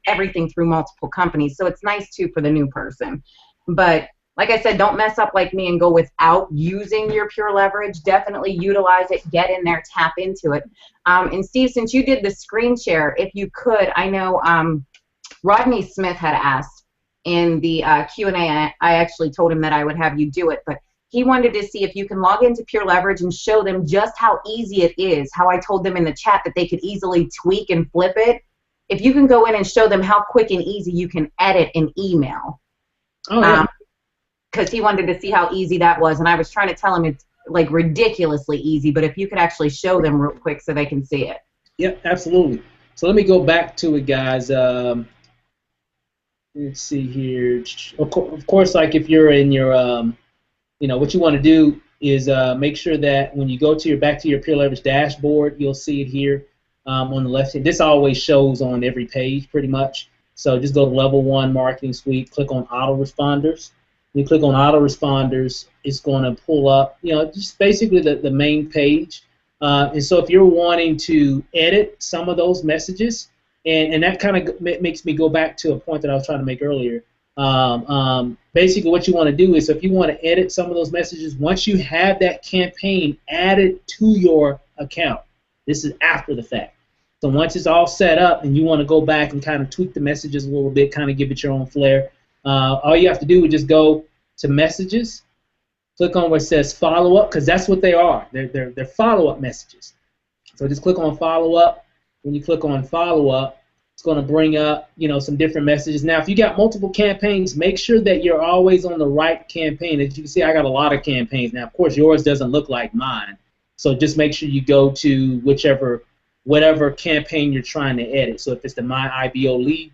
everything through multiple companies. So it's nice too for the new person. But like I said, don't mess up like me and go without using your Pure Leverage. Definitely utilize it, get in there, tap into it. And Steve, since you did the screen share, if you could, I know Rodney Smith had asked in the Q&A, I actually told him that I would have you do it, but he wanted to see if you can log into Pure Leverage and show them just how easy it is, how I told them in the chat that they could easily tweak and flip it. If you can go in and show them how quick and easy you can edit an email. Oh, yeah. Because he wanted to see how easy that was, and I was trying to tell him it's like ridiculously easy, but if you could actually show them real quick so they can see it. Yep, absolutely. So let me go back to it, guys. Let's see here. Of course, like if you're in your, you know, what you want to do is make sure that when you go to back to your Pure Leverage dashboard, you'll see it here on the left hand. This always shows on every page pretty much. So just go to Level 1 Marketing Suite, click on Autoresponders. When you click on Autoresponders, it's going to pull up, you know, just basically the main page. And so if you're wanting to edit some of those messages, and that kind of makes me go back to a point that I was trying to make earlier. Basically what you want to do is, if you want to edit some of those messages, once you have that campaign added to your account, this is after the fact. So once it's all set up and you want to go back and kind of tweak the messages a little bit, kind of give it your own flair, all you have to do is just go to Messages, click on where it says Follow Up, because that's what they are. They're follow-up messages. So just click on Follow Up. When you click on Follow Up, it's going to bring up, you know, some different messages. Now, if you got multiple campaigns, make sure that you're always on the right campaign. As you can see, I got a lot of campaigns. Now, of course, yours doesn't look like mine. So just make sure you go to whatever campaign you're trying to edit. So if it's the My IBO Lead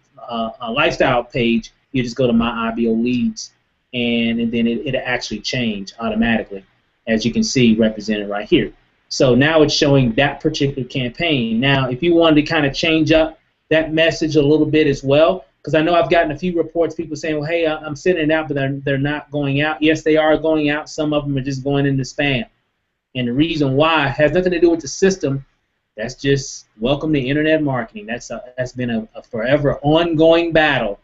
Lifestyle page, you just go to My IBO Leads, and then it'll actually change automatically, as you can see represented right here. So now it's showing that particular campaign. Now, if you wanted to kind of change up that message a little bit as well, because I know I've gotten a few reports, people saying, well, hey, I'm sending it out, but they're not going out. Yes, they are going out. Some of them are just going into spam. And the reason why has nothing to do with the system. That's just welcome to internet marketing. That's been a forever ongoing battle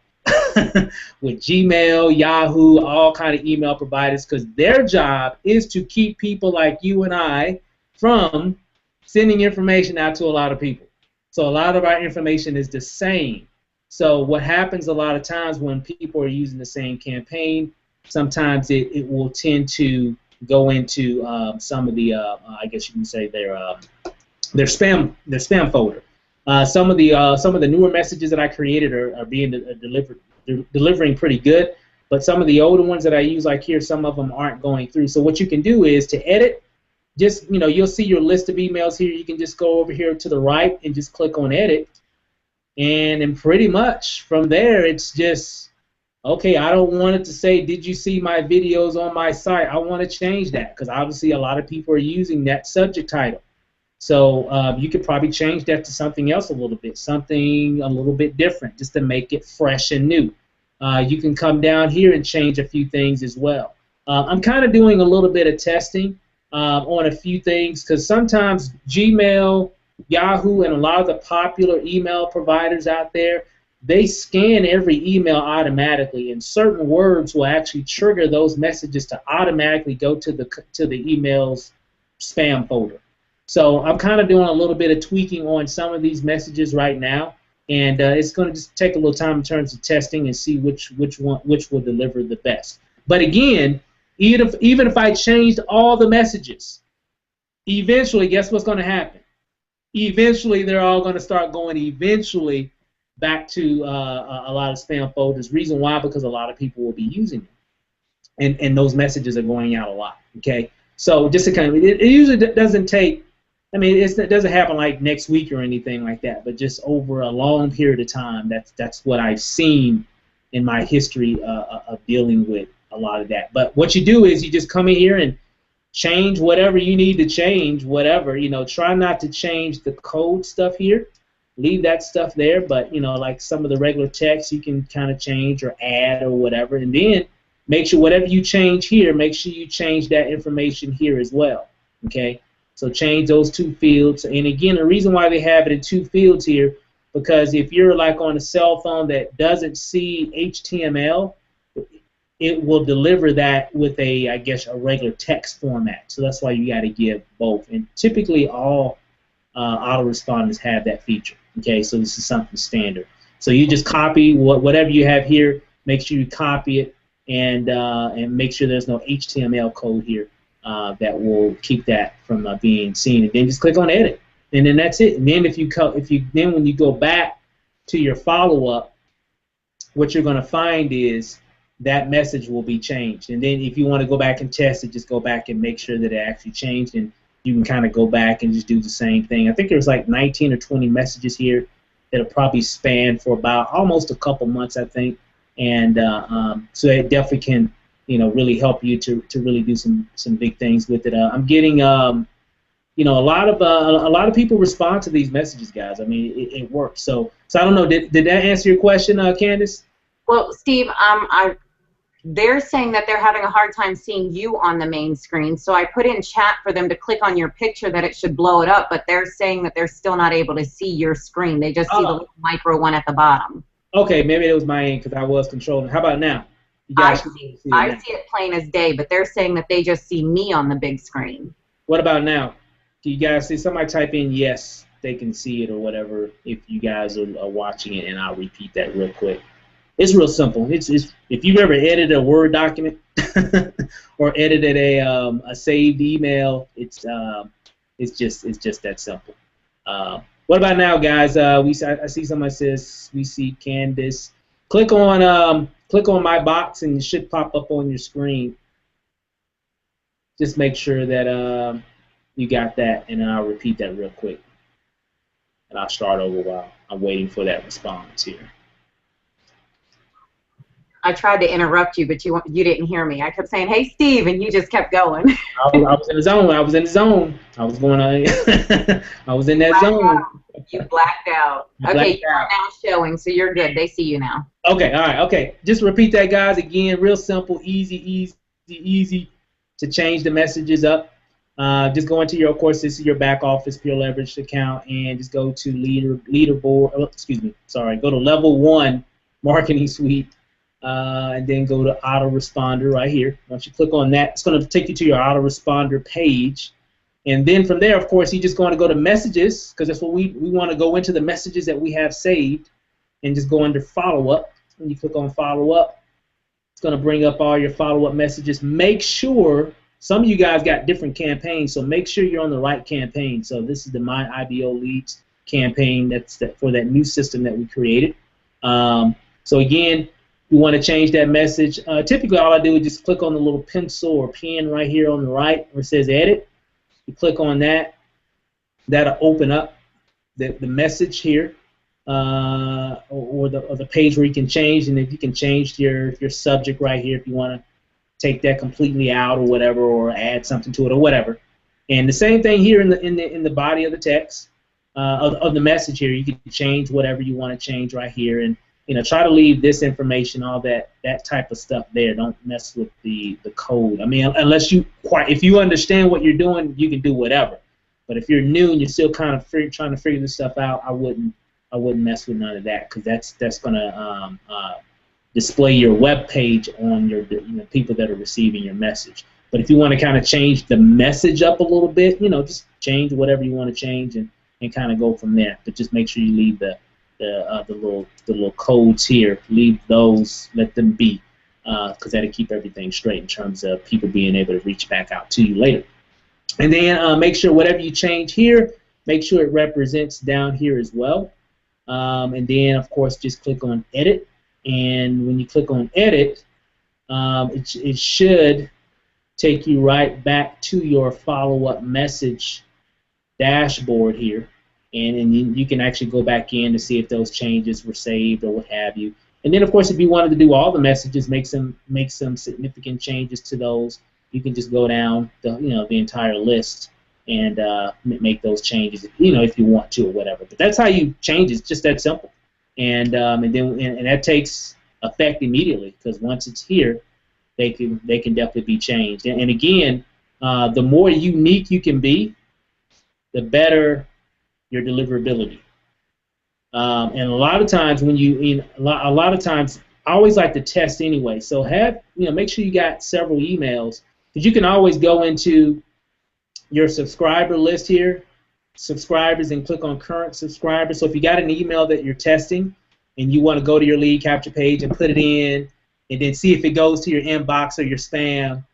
with Gmail, Yahoo, all kind of email providers, because their job is to keep people like you and I from sending information out to a lot of people. So a lot of our information is the same. So what happens a lot of times when people are using the same campaign, sometimes it will tend to go into some of the I guess you can say their spam folder. Some of the newer messages that I created are being delivering pretty good, but some of the older ones that I use, like here, some of them aren't going through. So what you can do is to edit. Just, you'll see your list of emails here. You can just go over here to the right and just click on edit, and then pretty much from there it's just, okay, I don't want it to say, did you see my videos on my site? I want to change that because obviously a lot of people are using that subject title. So you could probably change that to something else a little bit, something a little bit different, just to make it fresh and new. You can come down here and change a few things as well. I'm kind of doing a little bit of testing on a few things because sometimes Gmail, Yahoo, and a lot of the popular email providers out there, they scan every email automatically, and certain words will actually trigger those messages to automatically go to the email's spam folder. So I'm kind of doing a little bit of tweaking on some of these messages right now, and it's going to just take a little time in terms of testing and see which will deliver the best. But again, even if I changed all the messages, eventually, guess what's going to happen? Eventually, they're all going to start going eventually back to a lot of spam folders. Reason why? Because a lot of people will be using them, and those messages are going out a lot. Okay, so just to kind of, it usually doesn't take. I mean, it doesn't happen like next week or anything like that, but just over a long period of time. That's what I've seen in my history of dealing with a lot of that. But what you do is you just come in here and change whatever you need to change, whatever. Try not to change the code stuff here. Leave that stuff there, but like some of the regular text you can kind of change or add or whatever, and then make sure whatever you change here, make sure you change that information here as well. Okay, so change those two fields, and again, the reason why they have it in two fields here, because if you're like on a cell phone that doesn't see HTML, it will deliver that with a regular text format. So that's why you got to give both, and typically all autoresponders have that feature. Okay, so this is something standard. So you just copy whatever you have here. Make sure you copy it, and make sure there's no HTML code here that will keep that from being seen. And then just click on edit, and then that's it. And then when you go back to your follow-up, what you're going to find is that message will be changed. And then if you want to go back and test it, just go back and make sure that it actually changed, and you can kind of go back and just do the same thing. I think there's like 19 or 20 messages here that'll probably span for about almost a couple months, I think. And so it definitely can, really help you to really do some big things with it. I'm getting, a lot of people respond to these messages, guys. I mean, it works. So I don't know. Did that answer your question, Candace? Well, Steve, they're saying that they're having a hard time seeing you on the main screen, so I put in chat for them to click on your picture that it should blow it up, but they're saying that they're still not able to see your screen. They just see the little micro one at the bottom. Okay, maybe it was my end because I was controlling. How about now? I see it plain as day, but they're saying that they just see me on the big screen. What about now? Do you guys see? Somebody type in yes, they can see it or whatever if you guys are watching it, and I'll repeat that real quick. It's real simple. It's if you've ever edited a Word document or edited a saved email, it's just that simple. What about now, guys? I see somebody says we see Candace. Click on my box and it should pop up on your screen. Just make sure that you got that, and then I'll repeat that real quick, and I'll start over while I'm waiting for that response here. I tried to interrupt you, but you didn't hear me. I kept saying, "Hey, Steve," and you just kept going. I was in the zone. I was in the zone. I was going on. I was in that zone. You blacked out. Okay, you're now showing, so you're good. They see you now. Okay, all right, okay. Just repeat that, guys. Again, real simple, easy to change the messages up. Just go into your, of course, this is your back office Pure Leverage account, and just go to leaderboard. Oh, excuse me. Sorry. Go to level 1 marketing suite. And then go to autoresponder right here. Once you click on that, it's going to take you to your autoresponder page. And then from there, of course, you're just going to go to messages, because that's what we want to go into the messages that we have saved, and just go under follow-up. When you click on follow-up, It's going to bring up all your follow-up messages. Make sure, some of you guys got different campaigns, so make sure you're on the right campaign. So this is the My IBO Leads campaign for that new system that we created. So again, we want to change that message. Typically, all I do is just click on the little pencil or pen right here on the right where it says Edit. You click on that. That'll open up the message here, or the page where you can change. And if you can change your subject right here, if you want to take that completely out or whatever, or add something to it or whatever. And the same thing here in the body of the text of the message here. You can change whatever you want to change right here, and try to leave this information, all that type of stuff there. Don't mess with the code. I mean, unless if you understand what you're doing, you can do whatever. But if you're new and you're still kind of trying to figure this stuff out, I wouldn't mess with none of that, because that's gonna display your web page on your people that are receiving your message. But if you want to kind of change the message up a little bit, just change whatever you want to change and kind of go from there. But just make sure you leave the little codes here. Leave those, let them be, because that'll keep everything straight in terms of people being able to reach back out to you later. And then make sure whatever you change here, make sure it represents down here as well. And then, of course, just click on Edit. And when you click on Edit, it should take you right back to your follow-up message dashboard here. And you can actually go back in to see if those changes were saved or what have you. And then, of course, if you wanted to do all the messages, make some significant changes to those, you can just go down the entire list and make those changes, if you want to or whatever. But that's how you change it. It's just that simple. And that takes effect immediately, because once it's here, they can definitely be changed. And again, the more unique you can be, the better your deliverability. And a lot of times I always like to test anyway. So make sure you got several emails, because you can always go into your subscriber list here, subscribers, and click on current subscribers. So if you got an email that you're testing and you want to go to your lead capture page and put it in and then see if it goes to your inbox or your spam,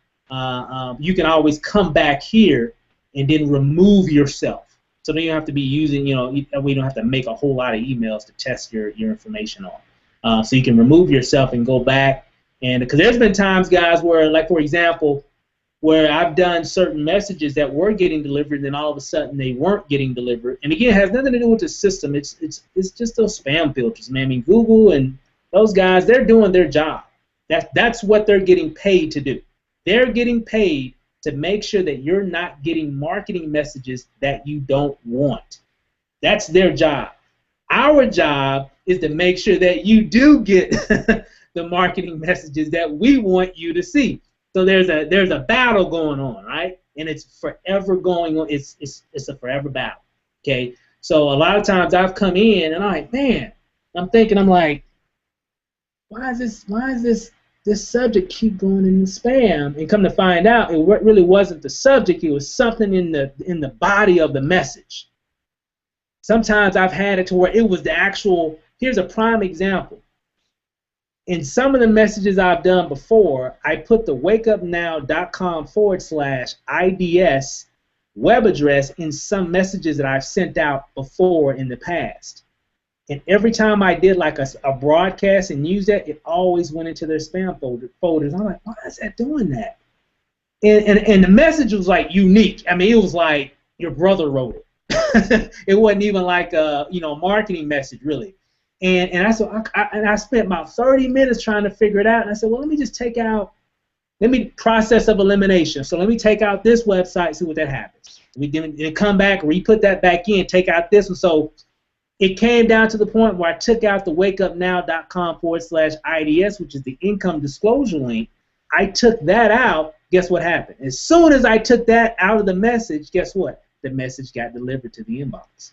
you can always come back here and then remove yourself. So then you don't have to be using, we don't have to make a whole lot of emails to test your information on. So you can remove yourself and go back. And because there's been times, guys, where, like, for example, where I've done certain messages that were getting delivered, and then all of a sudden they weren't getting delivered. And again, it has nothing to do with the system. It's just those spam filters, man. I mean, Google and those guys, they're doing their job. That's what they're getting paid to do. They're getting paid to make sure that you're not getting marketing messages that you don't want. That's their job. Our job is to make sure that you do get the marketing messages that we want you to see. So there's a battle going on, right? And it's forever going on. It's a forever battle. Okay. So a lot of times I've come in and I'm like, man, I'm like, why is this subject keep going in the spam? And come to find out, it really wasn't the subject. It was something in the body of the message. Sometimes I've had it to where it was the actual. Here's a prime example. In some of the messages I've done before, I put the wakeupnow.com/IDS web address in some messages that I've sent out before in the past. And every time I did like a broadcast and used that, it always went into their spam folders. I'm like, why is that doing that? And the message was like unique. I mean, it was like your brother wrote it. It wasn't even like a marketing message really. And I spent about 30 minutes trying to figure it out. And I said, well, let me process of elimination. So let me take out this website, see what that happens. We then come back, re-put that back in, take out this one. So it came down to the point where I took out the wakeupnow.com/IDS, which is the income disclosure link. I took that out. Guess what happened? As soon as I took that out of the message, guess what? The message got delivered to the inbox.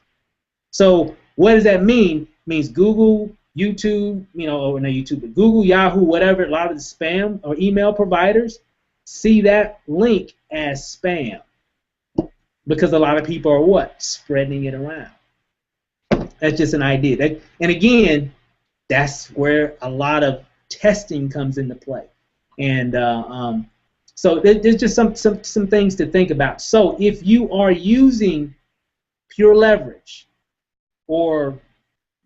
So what does that mean? It means Google, YouTube, or not YouTube, but Google, Yahoo, whatever, a lot of the spam or email providers see that link as spam because a lot of people are what? Spreading it around. That's just an idea. And again, that's where a lot of testing comes into play. And so there's just some things to think about. So if you are using Pure Leverage, or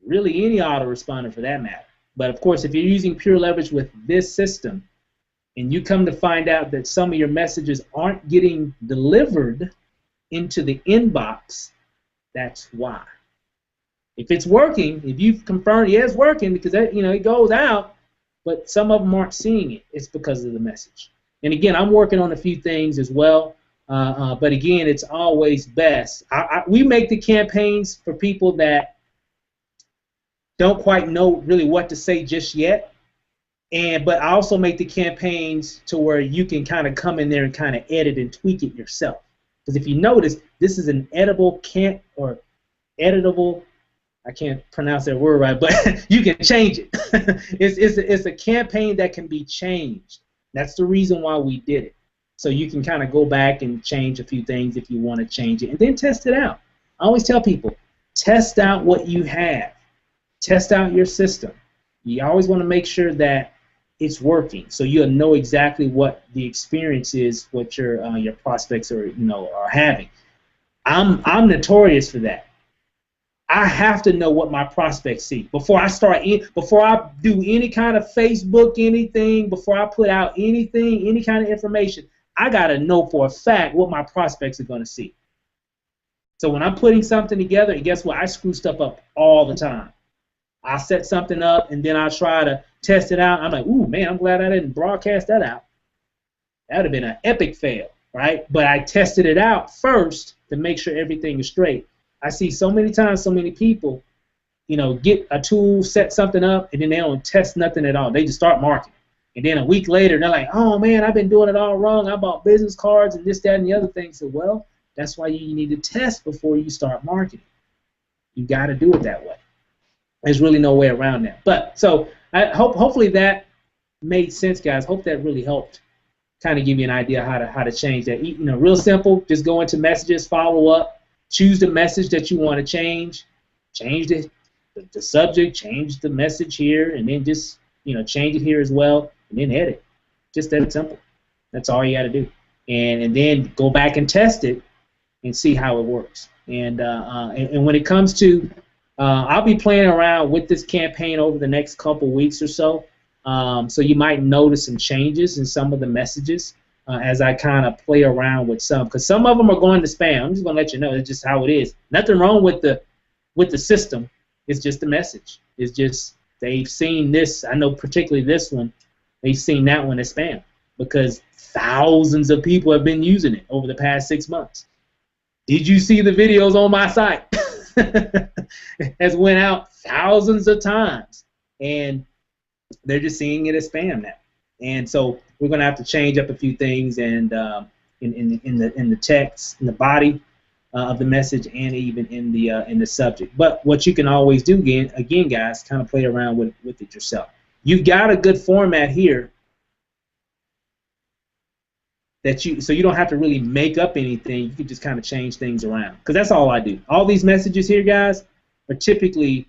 really any autoresponder for that matter, but of course if you're using Pure Leverage with this system, and you come to find out that some of your messages aren't getting delivered into the inbox, that's why. If it's working, if you've confirmed, yeah, it's working, because that, it goes out, but some of them aren't seeing it, it's because of the message. And again, I'm working on a few things as well, but again, it's always best. We make the campaigns for people that don't quite know really what to say just yet. But I also make the campaigns to where you can kind of come in there and kind of edit and tweak it yourself. Because if you notice, this is an editable, I can't pronounce that word right, but you can change it. It's a campaign that can be changed. That's the reason why we did it. So you can kind of go back and change a few things if you want to change it, and then test it out. I always tell people, test out what you have. Test out your system. You always want to make sure that it's working, so you'll know exactly what the experience is, what your prospects are having. I'm notorious for that. I have to know what my prospects see before I do any kind of Facebook anything, before I put out anything, any kind of information. I gotta know for a fact what my prospects are gonna see. So when I'm putting something together, and guess what? I screw stuff up all the time. I set something up and then I try to test it out. I'm like, ooh, man, I'm glad I didn't broadcast that out. That would have been an epic fail, right? But I tested it out first to make sure everything is straight. I see so many times, so many people, get a tool, set something up, and then they don't test nothing at all. They just start marketing. And then a week later, they're like, oh, man, I've been doing it all wrong. I bought business cards and this, that, and the other thing. So, well, that's why you need to test before you start marketing. You got to do it that way. There's really no way around that. But so hopefully that made sense, guys. Hope that really helped kind of give you an idea how to change that. Real simple. Just go into messages, follow up, choose the message that you want to change the subject, change the message here, and then just change it here as well, and then edit. Just that simple. That's all you got to do, and then go back and test it and see how it works. And when it comes to I'll be playing around with this campaign over the next couple weeks or so. So you might notice some changes in some of the messages as I kind of play around with some, because some of them are going to spam. I'm just going to let you know it's just how it is. Nothing wrong with the system. It's just the message. It's just they've seen this. I know particularly this one. They've seen that one as spam because thousands of people have been using it over the past 6 months. Did you see the videos on my site? Has went out thousands of times, and they're just seeing it as spam now. And so we're going to have to change up a few things, and in the text, in the body of the message, and even in the subject. But what you can always do again, guys, kind of play around with it yourself. You've got a good format here so you don't have to really make up anything. You can just kind of change things around, because that's all I do. All these messages here, guys, are typically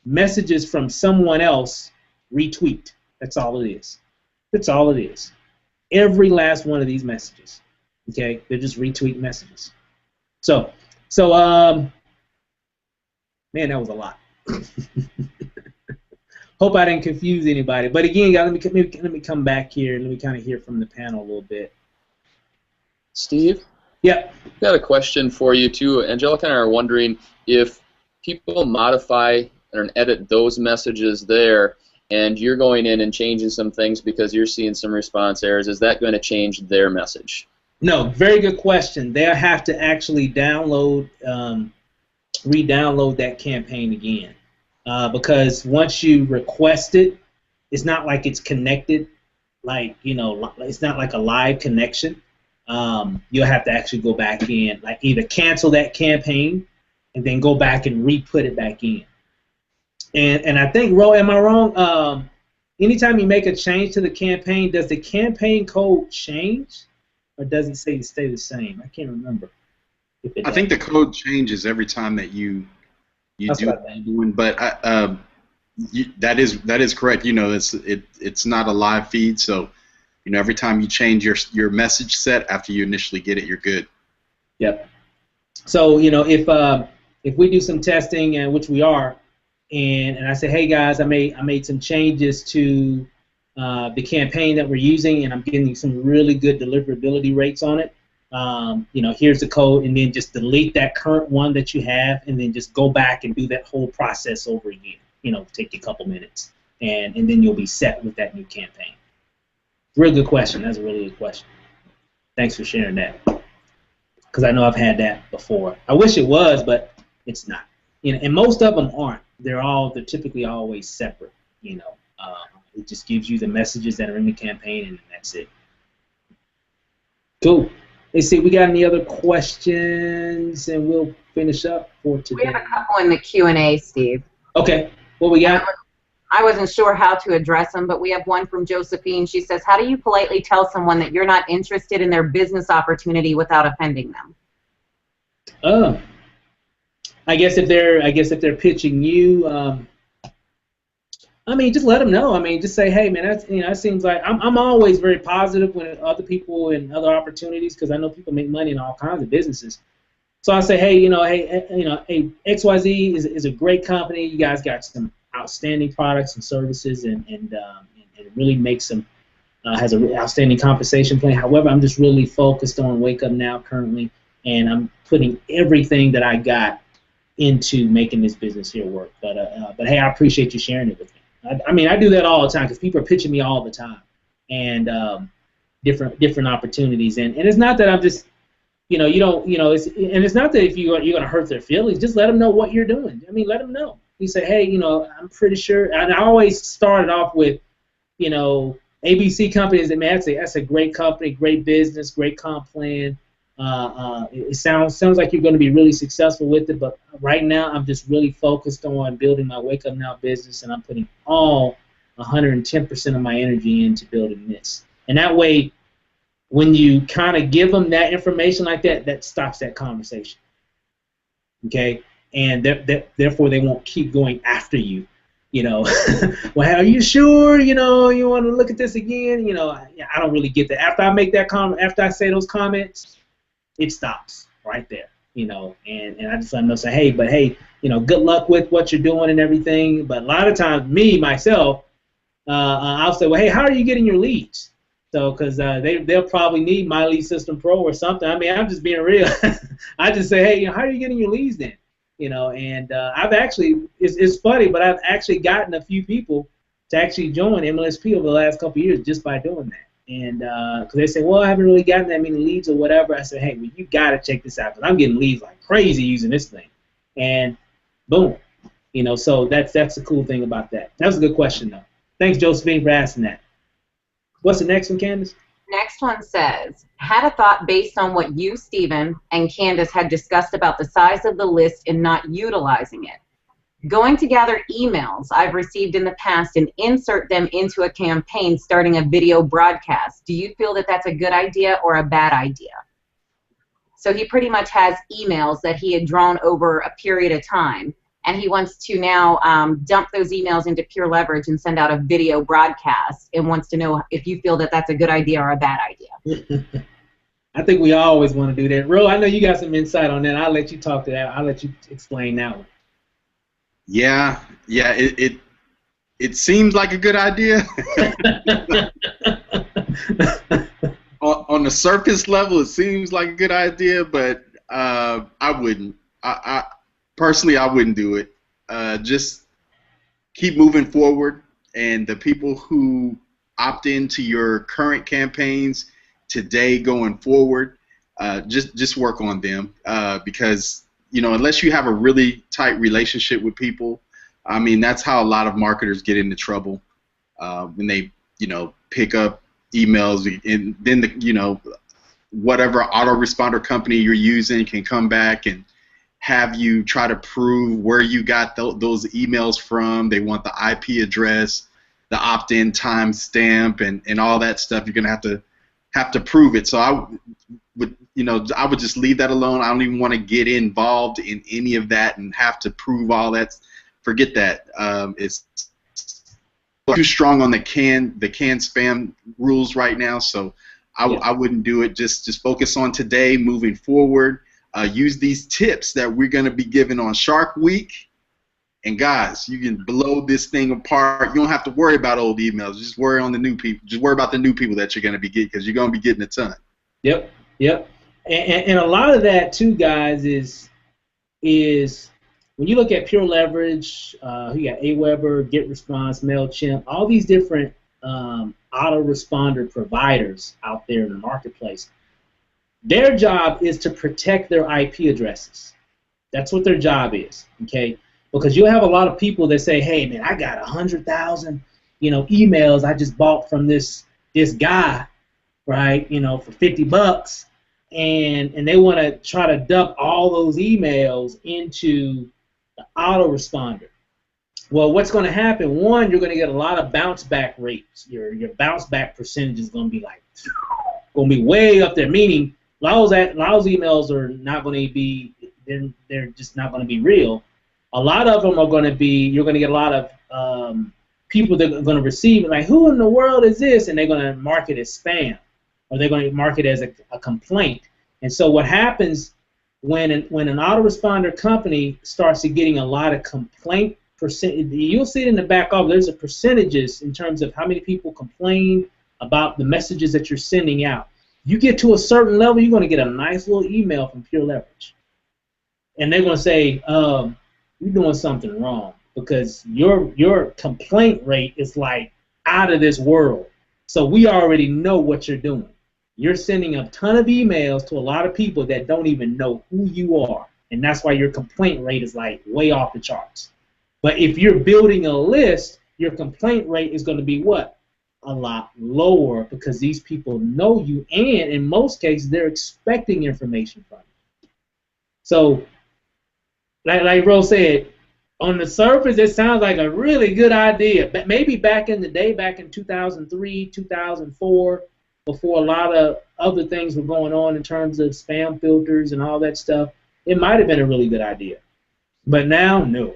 messages from someone else retweet. That's all it is. That's all it is. Every last one of these messages, okay, they're just retweet messages. So man, that was a lot. Hope I didn't confuse anybody. But again, guys, let me come back here and let me kind of hear from the panel a little bit. Steve? Yeah. Got a question for you too. Angelica and I are wondering if people modify and edit those messages there, and you're going in and changing some things because you're seeing some response errors, is that going to change their message? No, very good question. They'll have to actually re-download that campaign again, because once you request it, it's not like it's connected, it's not like a live connection. You'll have to actually go back in, like either cancel that campaign and then go back and re-put it back in. And I think, Ro, am I wrong? Anytime you make a change to the campaign, does the campaign code change, or does it stay the same? I can't remember. I think the code changes every time that you do what you're doing, but that is correct. It's not a live feed, so You know, every time you change your message set after you initially get it, you're good. Yep. So, you know, if we do some testing, and which we are, and I say, hey guys, I made some changes to the campaign that we're using, and I'm getting some really good deliverability rates on it. You know, here's the code, and then just delete that current one that you have, and then just go back and do that whole process over again. You know, take a couple minutes, and then you'll be set with that new campaign. Real good question. That's a really good question. Thanks for sharing that. Because I know I've had that before. I wish it was, but it's not. You know, and most of them aren't. They're typically always separate. You know, it just gives you the messages that are in the campaign, and that's it. Cool. Let's see. We got any other questions, and we'll finish up for today. We have a couple in the Q&A, Steve. Okay. What we got? I wasn't sure how to address them, but we have one from Josephine. She says, how do you politely tell someone that you're not interested in their business opportunity without offending them? Oh. I guess if they're pitching you, I mean, just let them know. I mean, just say, hey, man, that's, you know, it seems like I'm always very positive when other people and other opportunities, because I know people make money in all kinds of businesses. So I say, hey, XYZ is a great company. You guys got some outstanding products and services, and it really makes them has an outstanding compensation plan. However, I'm just really focused on Wake Up Now currently, and I'm putting everything that I got into making this business here work. But hey, I appreciate you sharing it with me. I mean, I do that all the time because people are pitching me all the time, and different opportunities. And it's not that I'm just, it's not that if you're going to hurt their feelings. Just let them know what you're doing. I mean, let them know. You say, hey, I'm pretty sure. And I always started off with, ABC companies. And man, that's a great company, great business, great comp plan. It sounds like you're going to be really successful with it, but right now I'm just really focused on building my Wake Up Now business, and I'm putting all 110% of my energy into building this. And that way, when you kind of give them that information like that, that stops that conversation. Okay? And therefore they won't keep going after you. Well, are you sure? You want to look at this again? I don't really get that. After I make that comment, after I say those comments, it stops right there. And I just let them know, say, hey, good luck with what you're doing and everything. But a lot of times, myself, I'll say, well, hey, how are you getting your leads? So, because they'll probably need My Lead System Pro or something. I mean, I'm just being real. I just say, hey, how are you getting your leads then? And I've actually, it's funny, but I've actually gotten a few people to actually join MLSP over the last couple of years just by doing that. And because they say, well, I haven't really gotten that many leads or whatever. I said, hey, well, you got to check this out because I'm getting leads like crazy using this thing. And boom, so that's the cool thing about that. That was a good question, though. Thanks, Josephine, for asking that. What's the next one, Candace? Next one says, had a thought based on what you, Stephen, and Candace had discussed about the size of the list and not utilizing it. Going to gather emails I've received in the past and insert them into a campaign starting a video broadcast. Do you feel that that's a good idea or a bad idea? So he pretty much has emails that he had drawn over a period of time, and he wants to now dump those emails into Pure Leverage and send out a video broadcast, and wants to know if you feel that that's a good idea or a bad idea. I think we always want to do that. Ro, I know you got some insight on that. I'll let you talk to that. I'll let you explain that one. Yeah, it seems like a good idea. On the surface level, it seems like a good idea, but I wouldn't. I personally, I wouldn't do it. Just keep moving forward, and the people who opt into your current campaigns today going forward, just work on them because unless you have a really tight relationship with people, I mean that's how a lot of marketers get into trouble when they pick up emails, and then whatever autoresponder company you're using can come back and have you try to prove where you got those emails from. They want the IP address, the opt-in timestamp, and all that stuff. You're gonna have to prove it. So I would just leave that alone. I don't even want to get involved in any of that and have to prove all that. Forget that. too strong on the canned spam rules right now, so I wouldn't do it. Just focus on today, moving forward. Use these tips that we're going to be giving on Shark Week. And guys, you can blow this thing apart. You don't have to worry about old emails. Just worry on the new people. Just worry about the new people that you're going to be getting, because you're going to be getting a ton. Yep. And a lot of that too, guys, is when you look at Pure Leverage, you got Aweber, GetResponse, MailChimp, all these different autoresponder providers out there in the marketplace. Their job is to protect their IP addresses. That's what their job is, okay? Because you'll have a lot of people that say, hey, man, I got 100,000, emails I just bought from this guy, right, for $50, and they want to try to dump all those emails into the autoresponder. Well, what's going to happen? One, you're going to get a lot of bounce back rates. Your bounce back percentage is going to be way up there. Meaning, a lot of those emails are not going to be. They're just not going to be real. A lot of them are going to be. You're going to get a lot of people that are going to receive it. Like, who in the world is this? And they're going to mark it as spam, or they're going to mark it as a complaint. And so what happens when an autoresponder company starts to getting a lot of complaint percent, you'll see it in the back office. There's a percentages in terms of how many people complain about the messages that you're sending out. You get to a certain level, you're going to get a nice little email from Pure Leverage, and they're going to say, you're doing something wrong because your complaint rate is like out of this world. So we already know what you're doing. You're sending a ton of emails to a lot of people that don't even know who you are, and that's why your complaint rate is like way off the charts. But if you're building a list, your complaint rate is going to be what? A lot lower, because these people know you, and in most cases they're expecting information from you. So, like Rose said, on the surface it sounds like a really good idea. But maybe back in the day, back in 2003, 2004, before a lot of other things were going on in terms of spam filters and all that stuff, it might have been a really good idea. But now, no.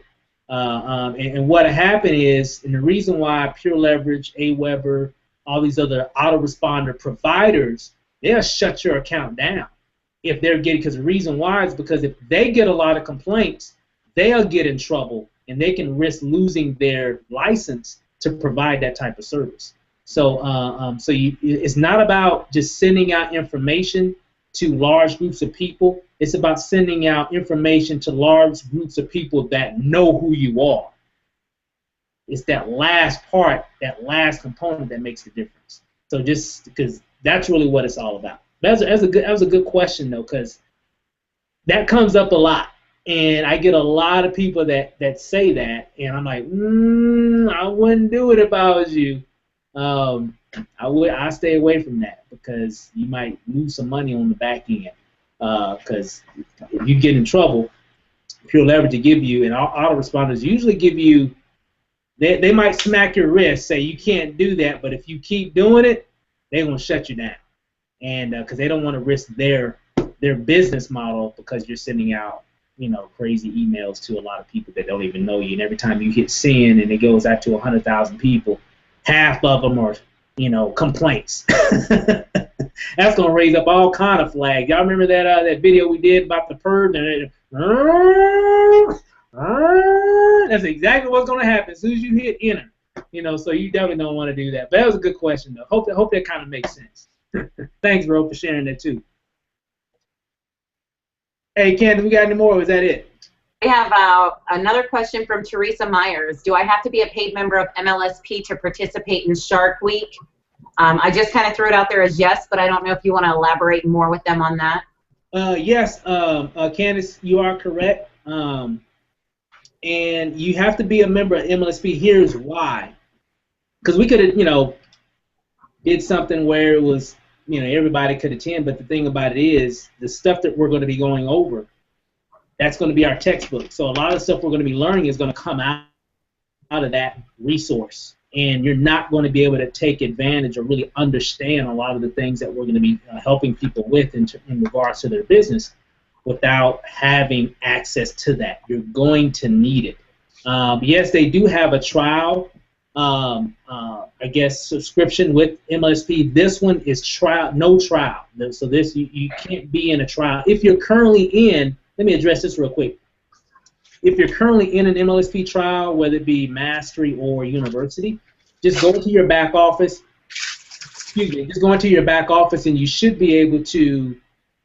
And what happened is, and the reason why Pure Leverage, Aweber, all these other autoresponder providers, they'll shut your account down if they're getting, because the reason why is because if they get a lot of complaints, they'll get in trouble and they can risk losing their license to provide that type of service. So, it's not about just sending out information to large groups of people. It's about sending out information to large groups of people that know who you are. It's that last part, that last component that makes the difference. So just because that's really what it's all about. That was a good question, though, because that comes up a lot. And I get a lot of people that say that, and I'm like, I wouldn't do it if I was you. I stay away from that because you might lose some money on the back end. Because if you get in trouble, Pure Leverage to give you, and autoresponders usually give you, they might smack your wrist, say you can't do that, but if you keep doing it, they're going to shut you down. And because they don't want to risk their business model because you're sending out, crazy emails to a lot of people that don't even know you. And every time you hit send and it goes out to 100,000 people, half of them are, complaints. That's gonna raise up all kind of flags. Y'all remember that video we did about the purge? That's exactly what's gonna happen as soon as you hit enter. So you definitely don't want to do that. But that was a good question, though. Hope that kind of makes sense. Thanks, bro, for sharing that too. Hey, Candace, we got any more? Or was that it? We have another question from Teresa Myers. Do I have to be a paid member of MLSP to participate in Shark Week? I just kind of threw it out there as yes, but I don't know if you want to elaborate more with them on that. Yes, Candace, you are correct. And you have to be a member of MLSP. Here's why. Because we could have, did something where it was, everybody could attend, but the thing about it is the stuff that we're going to be going over, that's going to be our textbook. So a lot of the stuff we're going to be learning is going to come out of that resource. And you're not going to be able to take advantage or really understand a lot of the things that we're going to be helping people with in regards to their business without having access to that. You're going to need it. Yes, they do have a trial I guess, subscription with MLSP. This one is trial, no trial. So this you can't be in a trial. If you're currently in, let me address this real quick. If you're currently in an MLSP trial, whether it be mastery or university, just go into your back office. Excuse me. Just go into your back office, and you should be able to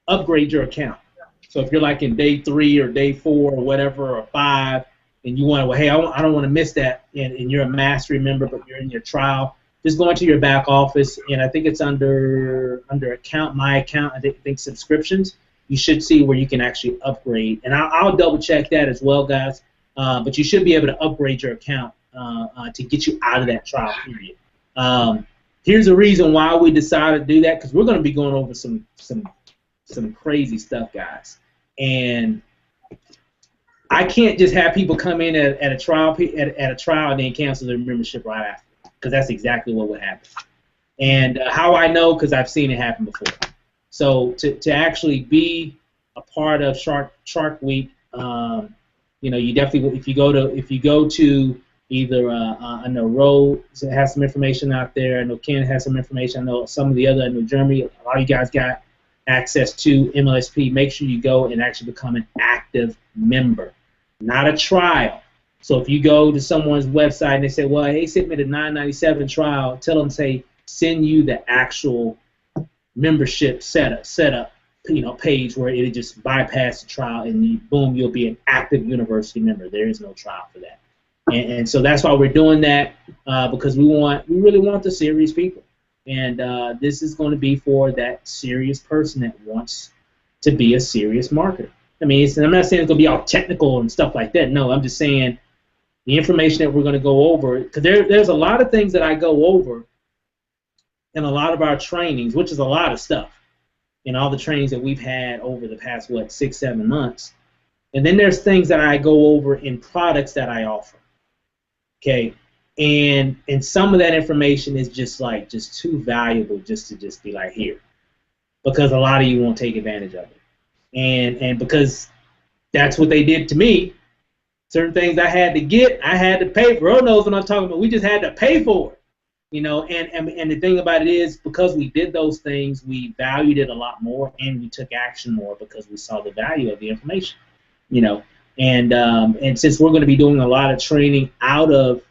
upgrade your account. So if you're like in day 3 or day 4 or whatever, or 5, and you want to, well, hey, I don't want to miss that, and you're a mastery member, but you're in your trial, just go into your back office, and I think it's under account, my account, I think subscriptions. You should see where you can actually upgrade, and I'll double check that as well, guys. But you should be able to upgrade your account to get you out of that trial period. Here's the reason why we decided to do that, because we're going to be going over some crazy stuff, guys, and I can't just have people come in at a trial and then cancel their membership right after, because that's exactly what would happen. And how I know, because I've seen it happen before. So to actually be a part of Shark Week, you definitely, if you go to either I know Rose has some information out there. I know Ken has some information. I know some of the other. I know Jeremy. A lot of you guys got access to MLSP. Make sure you go and actually become an active member, not a trial. So if you go to someone's website and they say, well, hey, send me the $9.97 trial, tell them, say, send you the actual membership setup page where it just bypass the trial, and boom, you'll be an active university member. There is no trial for that. And so that's why we're doing that, because we really want the serious people. And this is going to be for that serious person that wants to be a serious marketer. I mean, I'm not saying it's going to be all technical and stuff like that. No, I'm just saying the information that we're going to go over, because there's a lot of things that I go over in a lot of our trainings, which is a lot of stuff, in all the trainings that we've had over the past, 6-7 months. And then there's things that I go over in products that I offer. Okay, and some of that information is just too valuable just to be like here, because a lot of you won't take advantage of it. And because that's what they did to me. Certain things I had to get, I had to pay for. Earl knows what I'm talking about. We just had to pay for it, And the thing about it is, because we did those things, we valued it a lot more, and we took action more because we saw the value of the information, And since we're going to be doing a lot of training out of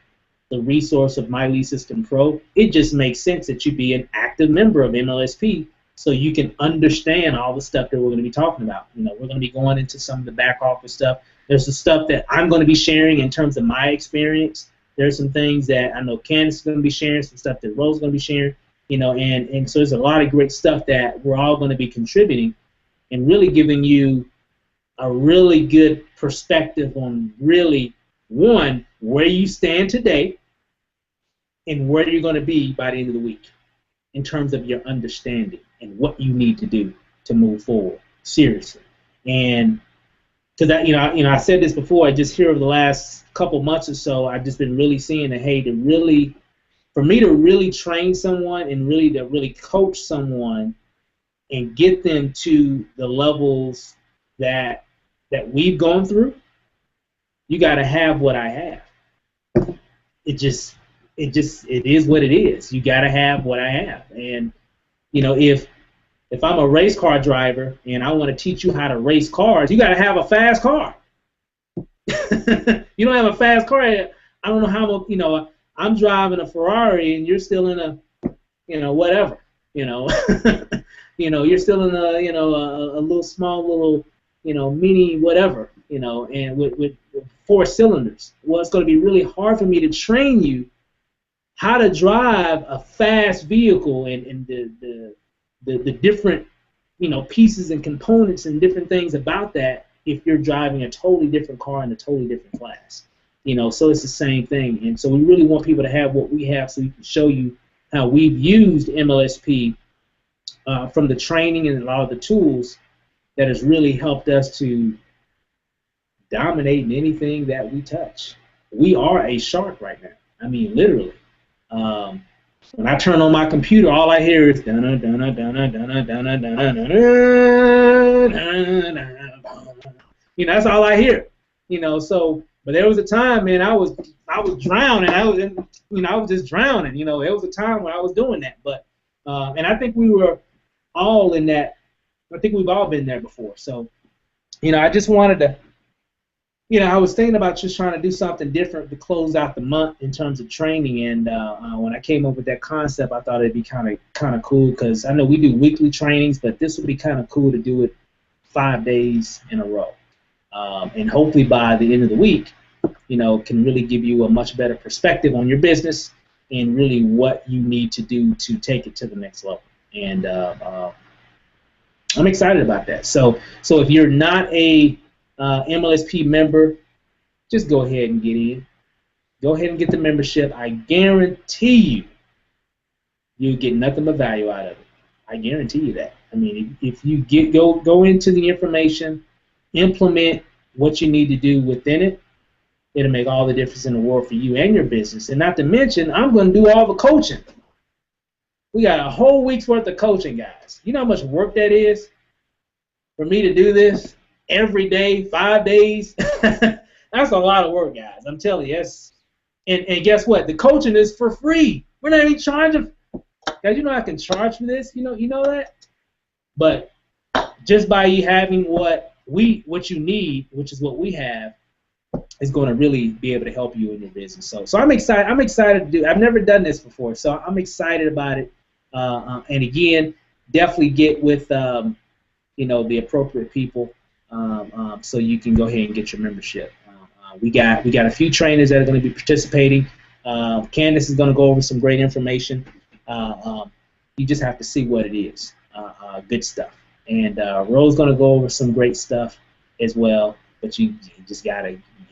the resource of My Lead System Pro, it just makes sense that you be an active member of MLSP, so you can understand all the stuff that we're going to be talking about. We're going to be going into some of the back office stuff. There's the stuff that I'm going to be sharing in terms of my experience. There's some things that I know Candace is going to be sharing, some stuff that Rose is going to be sharing, and so there's a lot of great stuff that we're all going to be contributing and really giving you a really good perspective on really, one, where you stand today and where you're going to be by the end of the week in terms of your understanding and what you need to do to move forward, seriously. And because I said this before, I just here over the last couple months or so, I've just been really seeing that, hey, for me to really train someone and to really coach someone and get them to the levels that we've gone through, you got to have what I have. It is what it is. You got to have what I have. And if I'm a race car driver and I want to teach you how to race cars, you got to have a fast car. You don't have a fast car, I don't know how. I'm driving a Ferrari and you're still in a whatever. You're still in a little small little mini whatever. And with 4 cylinders. Well, it's going to be really hard for me to train you how to drive a fast vehicle and the different pieces and components and different things about that if you're driving a totally different car in a totally different class. So it's the same thing. And so we really want people to have what we have, so we can show you how we've used MLSP from the training and a lot of the tools that has really helped us to dominate in anything that we touch. We are a shark right now. I mean, literally. When I turn on my computer, all I hear is dun dun dun dun dun dun dun dun dun. That's all I hear. So But there was a time, man, I was drowning. I was just drowning. You know, there was a time when I was doing that. But and I think we were all in that. I think we've all been there before. So, you know, I just wanted to, you know, I was thinking about just trying to do something different to close out the month in terms of training. And when I came up with that concept, I thought it'd be kind of cool, because I know we do weekly trainings, but this would be kind of cool to do it 5 days in a row. And hopefully by the end of the week, you know, can really give you a much better perspective on your business and really what you need to do to take it to the next level. And I'm excited about that. So if you're not a MLSP member, just go ahead and get in. Go ahead and get the membership. I guarantee you'll get nothing but value out of it. I guarantee you that. I mean, if you go into the information, implement what you need to do within it, it'll make all the difference in the world for you and your business. And not to mention, I'm going to do all the coaching. We got a whole week's worth of coaching, guys. You know how much work that is for me to do this every day, 5 days? That's a lot of work, guys. I'm telling you. And guess what? The coaching is for free. We're not even charging. Guys, you know I can charge for this. You know that. But just by you having what you need, which is what we have, is going to really be able to help you in your business. So I'm excited. I'm excited to do. I've never done this before, so I'm excited about it. And again, definitely get with you know, the appropriate people, so you can go ahead and get your membership. We got a few trainers that are going to be participating. Candace is going to go over some great information. You just have to see what it is. Good stuff. And Ro's going to go over some great stuff as well. But you just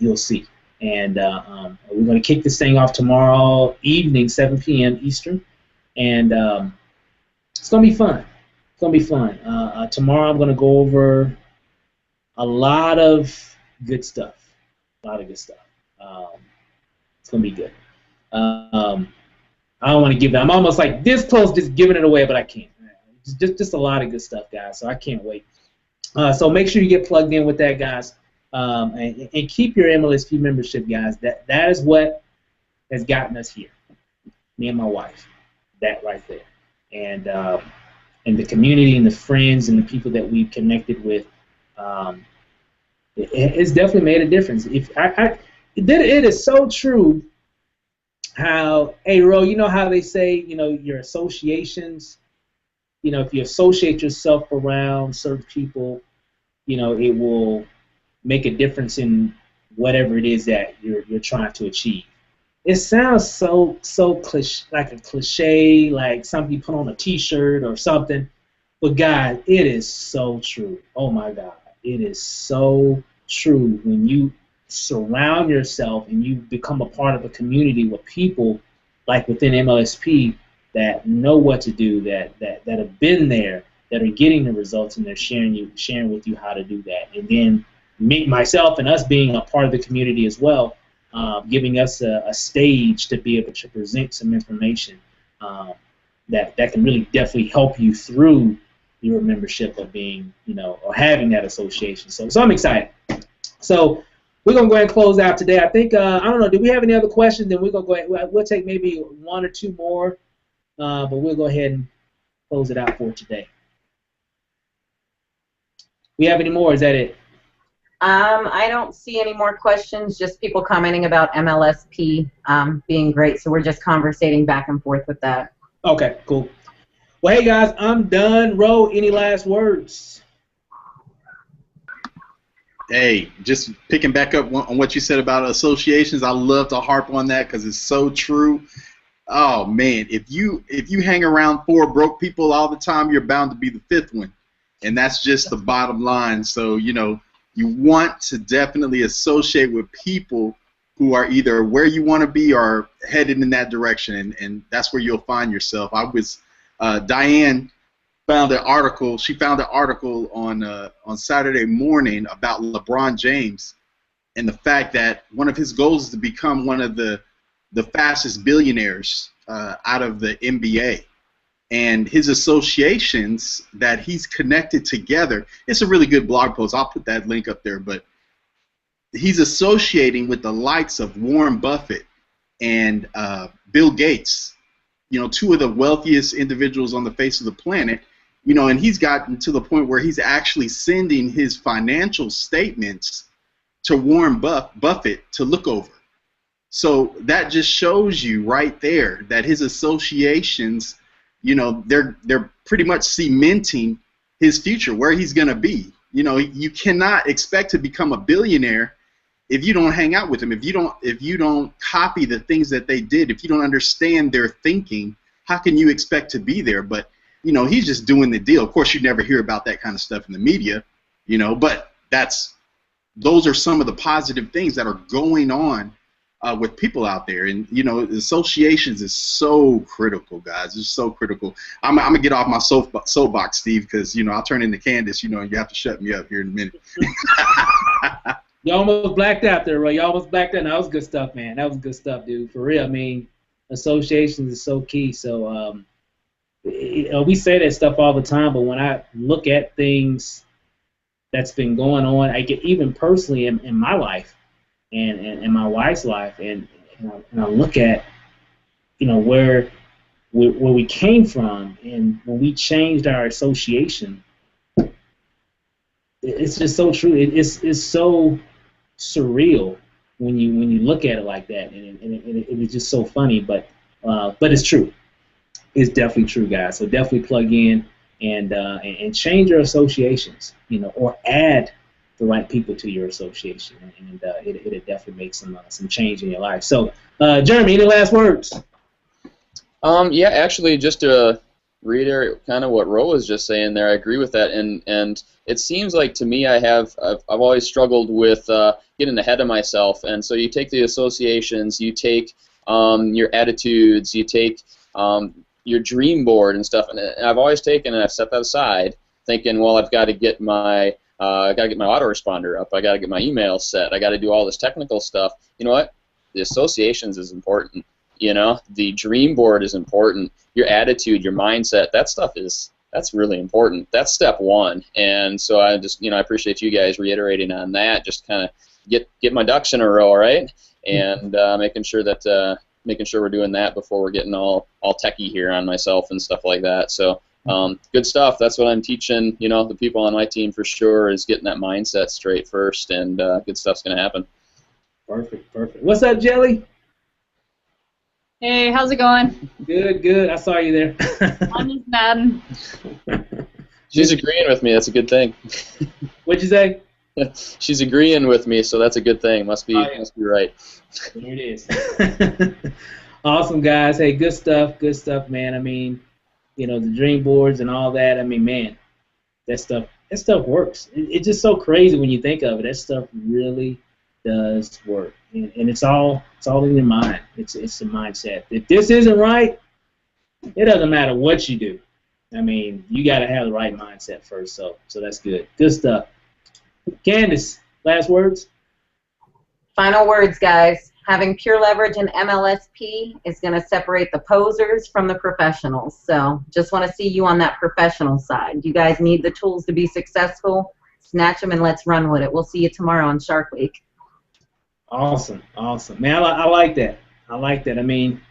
you'll see. And we're going to kick this thing off tomorrow evening, 7 p.m. Eastern. And it's going to be fun. It's going to be fun. Tomorrow I'm going to go over a lot of good stuff. It's going to be good. I don't want to give it. I'm almost like this close just giving it away, but I can't. Just a lot of good stuff, guys. So I can't wait. So make sure you get plugged in with that, guys. And keep your MLSP membership, guys. That is what has gotten us here. Me and my wife. That right there. And the community and the friends and the people that we've connected with, it's definitely made a difference. It is so true how, hey, Ro, you know how they say, you know, your associations, you know, if you associate yourself around certain people, you know, it will make a difference in whatever it is that you're trying to achieve. It sounds so cliche, like a cliche, like something you put on a T-shirt or something. But guys, it is so true. Oh my God, it is so true when you surround yourself and you become a part of a community with people like within MLSP that know what to do, that have been there, that are getting the results, and they're sharing with you how to do that. And then myself and us being a part of the community as well, giving us a stage to be able to present some information that can really definitely help you through your membership of being, you know, or having that association. So I'm excited. So we're going to go ahead and close out today. I think, I don't know, do we have any other questions? Then we're going to go ahead. We'll take maybe one or two more, but we'll go ahead and close it out for today. We have any more? Is that it? I don't see any more questions, just people commenting about MLSP being great, so we're just conversating back and forth with that. Okay, cool. Well, hey, guys, I'm done. Ro, any last words? Hey, just picking back up on what you said about associations, I love to harp on that because it's so true. Oh, man, if you hang around 4 broke people all the time, you're bound to be the 5th one, and that's just the bottom line. So, you know, you want to definitely associate with people who are either where you want to be or headed in that direction, and that's where you'll find yourself. Diane found an article. She found an article on Saturday morning about LeBron James and the fact that one of his goals is to become one of the fastest billionaires out of the NBA. And his associations that he's connected together. It's a really good blog post. I'll put that link up there. But he's associating with the likes of Warren Buffett and Bill Gates, you know, two of the wealthiest individuals on the face of the planet, you know, and he's gotten to the point where he's actually sending his financial statements to Warren Buffett to look over. So that just shows you right there that his associations, you know, they're pretty much cementing his future, where he's going to be. You know, you cannot expect to become a billionaire if you don't hang out with them, if you don't copy the things that they did, if you don't understand their thinking. How can you expect to be there? But you know, he's just doing the deal. Of course, you never hear about that kind of stuff in the media, you know. But those are some of the positive things that are going on with people out there. And you know, associations is so critical, guys. It's so critical. I'm gonna get off my soapbox, Steve, because you know I'll turn into Candace. You know, and you have to shut me up here in a minute. You almost blacked out there, Roy. You almost blacked out. That was good stuff, man. That was good stuff, dude. For real. I mean, associations is so key. So we say that stuff all the time, but when I look at things that's been going on, I get even personally in my life and my wife's life, and I look at, you know, where we came from, and when we changed our association, it's just so true. It's so surreal when you look at it like that, and it's just so funny. But it's true. It's definitely true, guys. So definitely plug in and change your associations, you know, or add the right people to your association, and it'll definitely make some change in your life. So, Jeremy, any last words? Yeah, actually, just to reiterate kind of what Ro was just saying there, I agree with that, and it seems like to me I've always struggled with getting ahead of myself, and so you take the associations, you take your attitudes, you take your dream board and stuff, and I've always taken and I've set that aside, thinking, well, I've got to get my autoresponder up, I got to get my email set, I got to do all this technical stuff. You know what? The associations is important. You know, the dream board is important. Your attitude, your mindset, that's really important. That's step one. And so I just, you know, I appreciate you guys reiterating on that. Just kind of get my ducks in a row, right? And making sure we're doing that before we're getting all techie here on myself and stuff like that. So good stuff. That's what I'm teaching. You know, the people on my team for sure is getting that mindset straight first, and good stuff's gonna happen. Perfect. What's up, Jelly? Hey, how's it going? Good. I saw you there. I'm just mad. She's agreeing with me. That's a good thing. What'd you say? She's agreeing with me, so that's a good thing. Must be right. There it is. Awesome, guys. Hey, good stuff, man. I mean, you know, the dream boards and all that. I mean, man, that stuff works. It's just so crazy when you think of it. That stuff really does work, and it's all in your mind. It's the mindset. If this isn't right, it doesn't matter what you do. I mean, you got to have the right mindset first. So that's good. Good stuff. Candace, last words. Final words, guys. Having pure leverage in MLSP is going to separate the posers from the professionals. So just want to see you on that professional side. You guys need the tools to be successful. Snatch them and let's run with it. We'll see you tomorrow on Shark Week. Awesome. Man, I like that. I mean,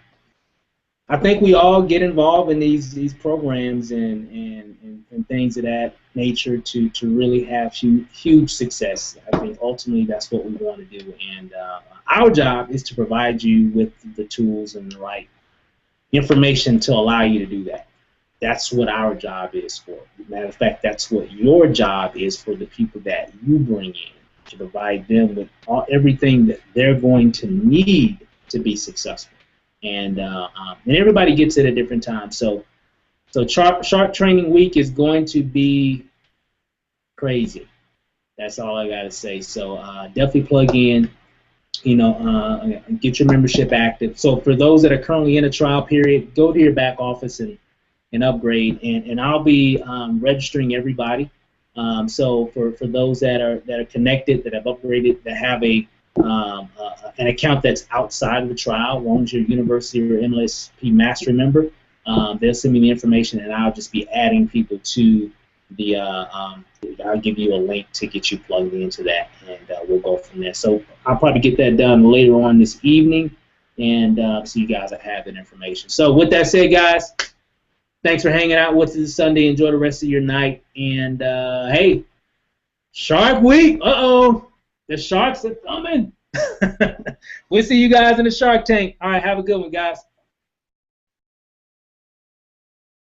I think we all get involved in these programs and things of that nature to really have huge success. I think ultimately that's what we want to do. And our job is to provide you with the tools and the right information to allow you to do that. That's what our job is for. Matter of fact, that's what your job is for the people that you bring in, to provide them with everything that they're going to need to be successful. And everybody gets it at different times. So Shark Training Week is going to be crazy. That's all I got to say. So definitely plug in, get your membership active. So for those that are currently in a trial period, go to your back office and upgrade. And I'll be registering everybody. So for those that are connected, that have upgraded, that have an account that's outside of the trial, as long as you're a University or MLSP Mastery member, they'll send me the information, and I'll just be adding people to I'll give you a link to get you plugged into that, and we'll go from there. So I'll probably get that done later on this evening, and so you guys will have that information. So with that said, guys, thanks for hanging out with us this Sunday. Enjoy the rest of your night, and hey, Shark Week. The sharks are coming. We'll see you guys in the Shark Tank. All right, have a good one, guys.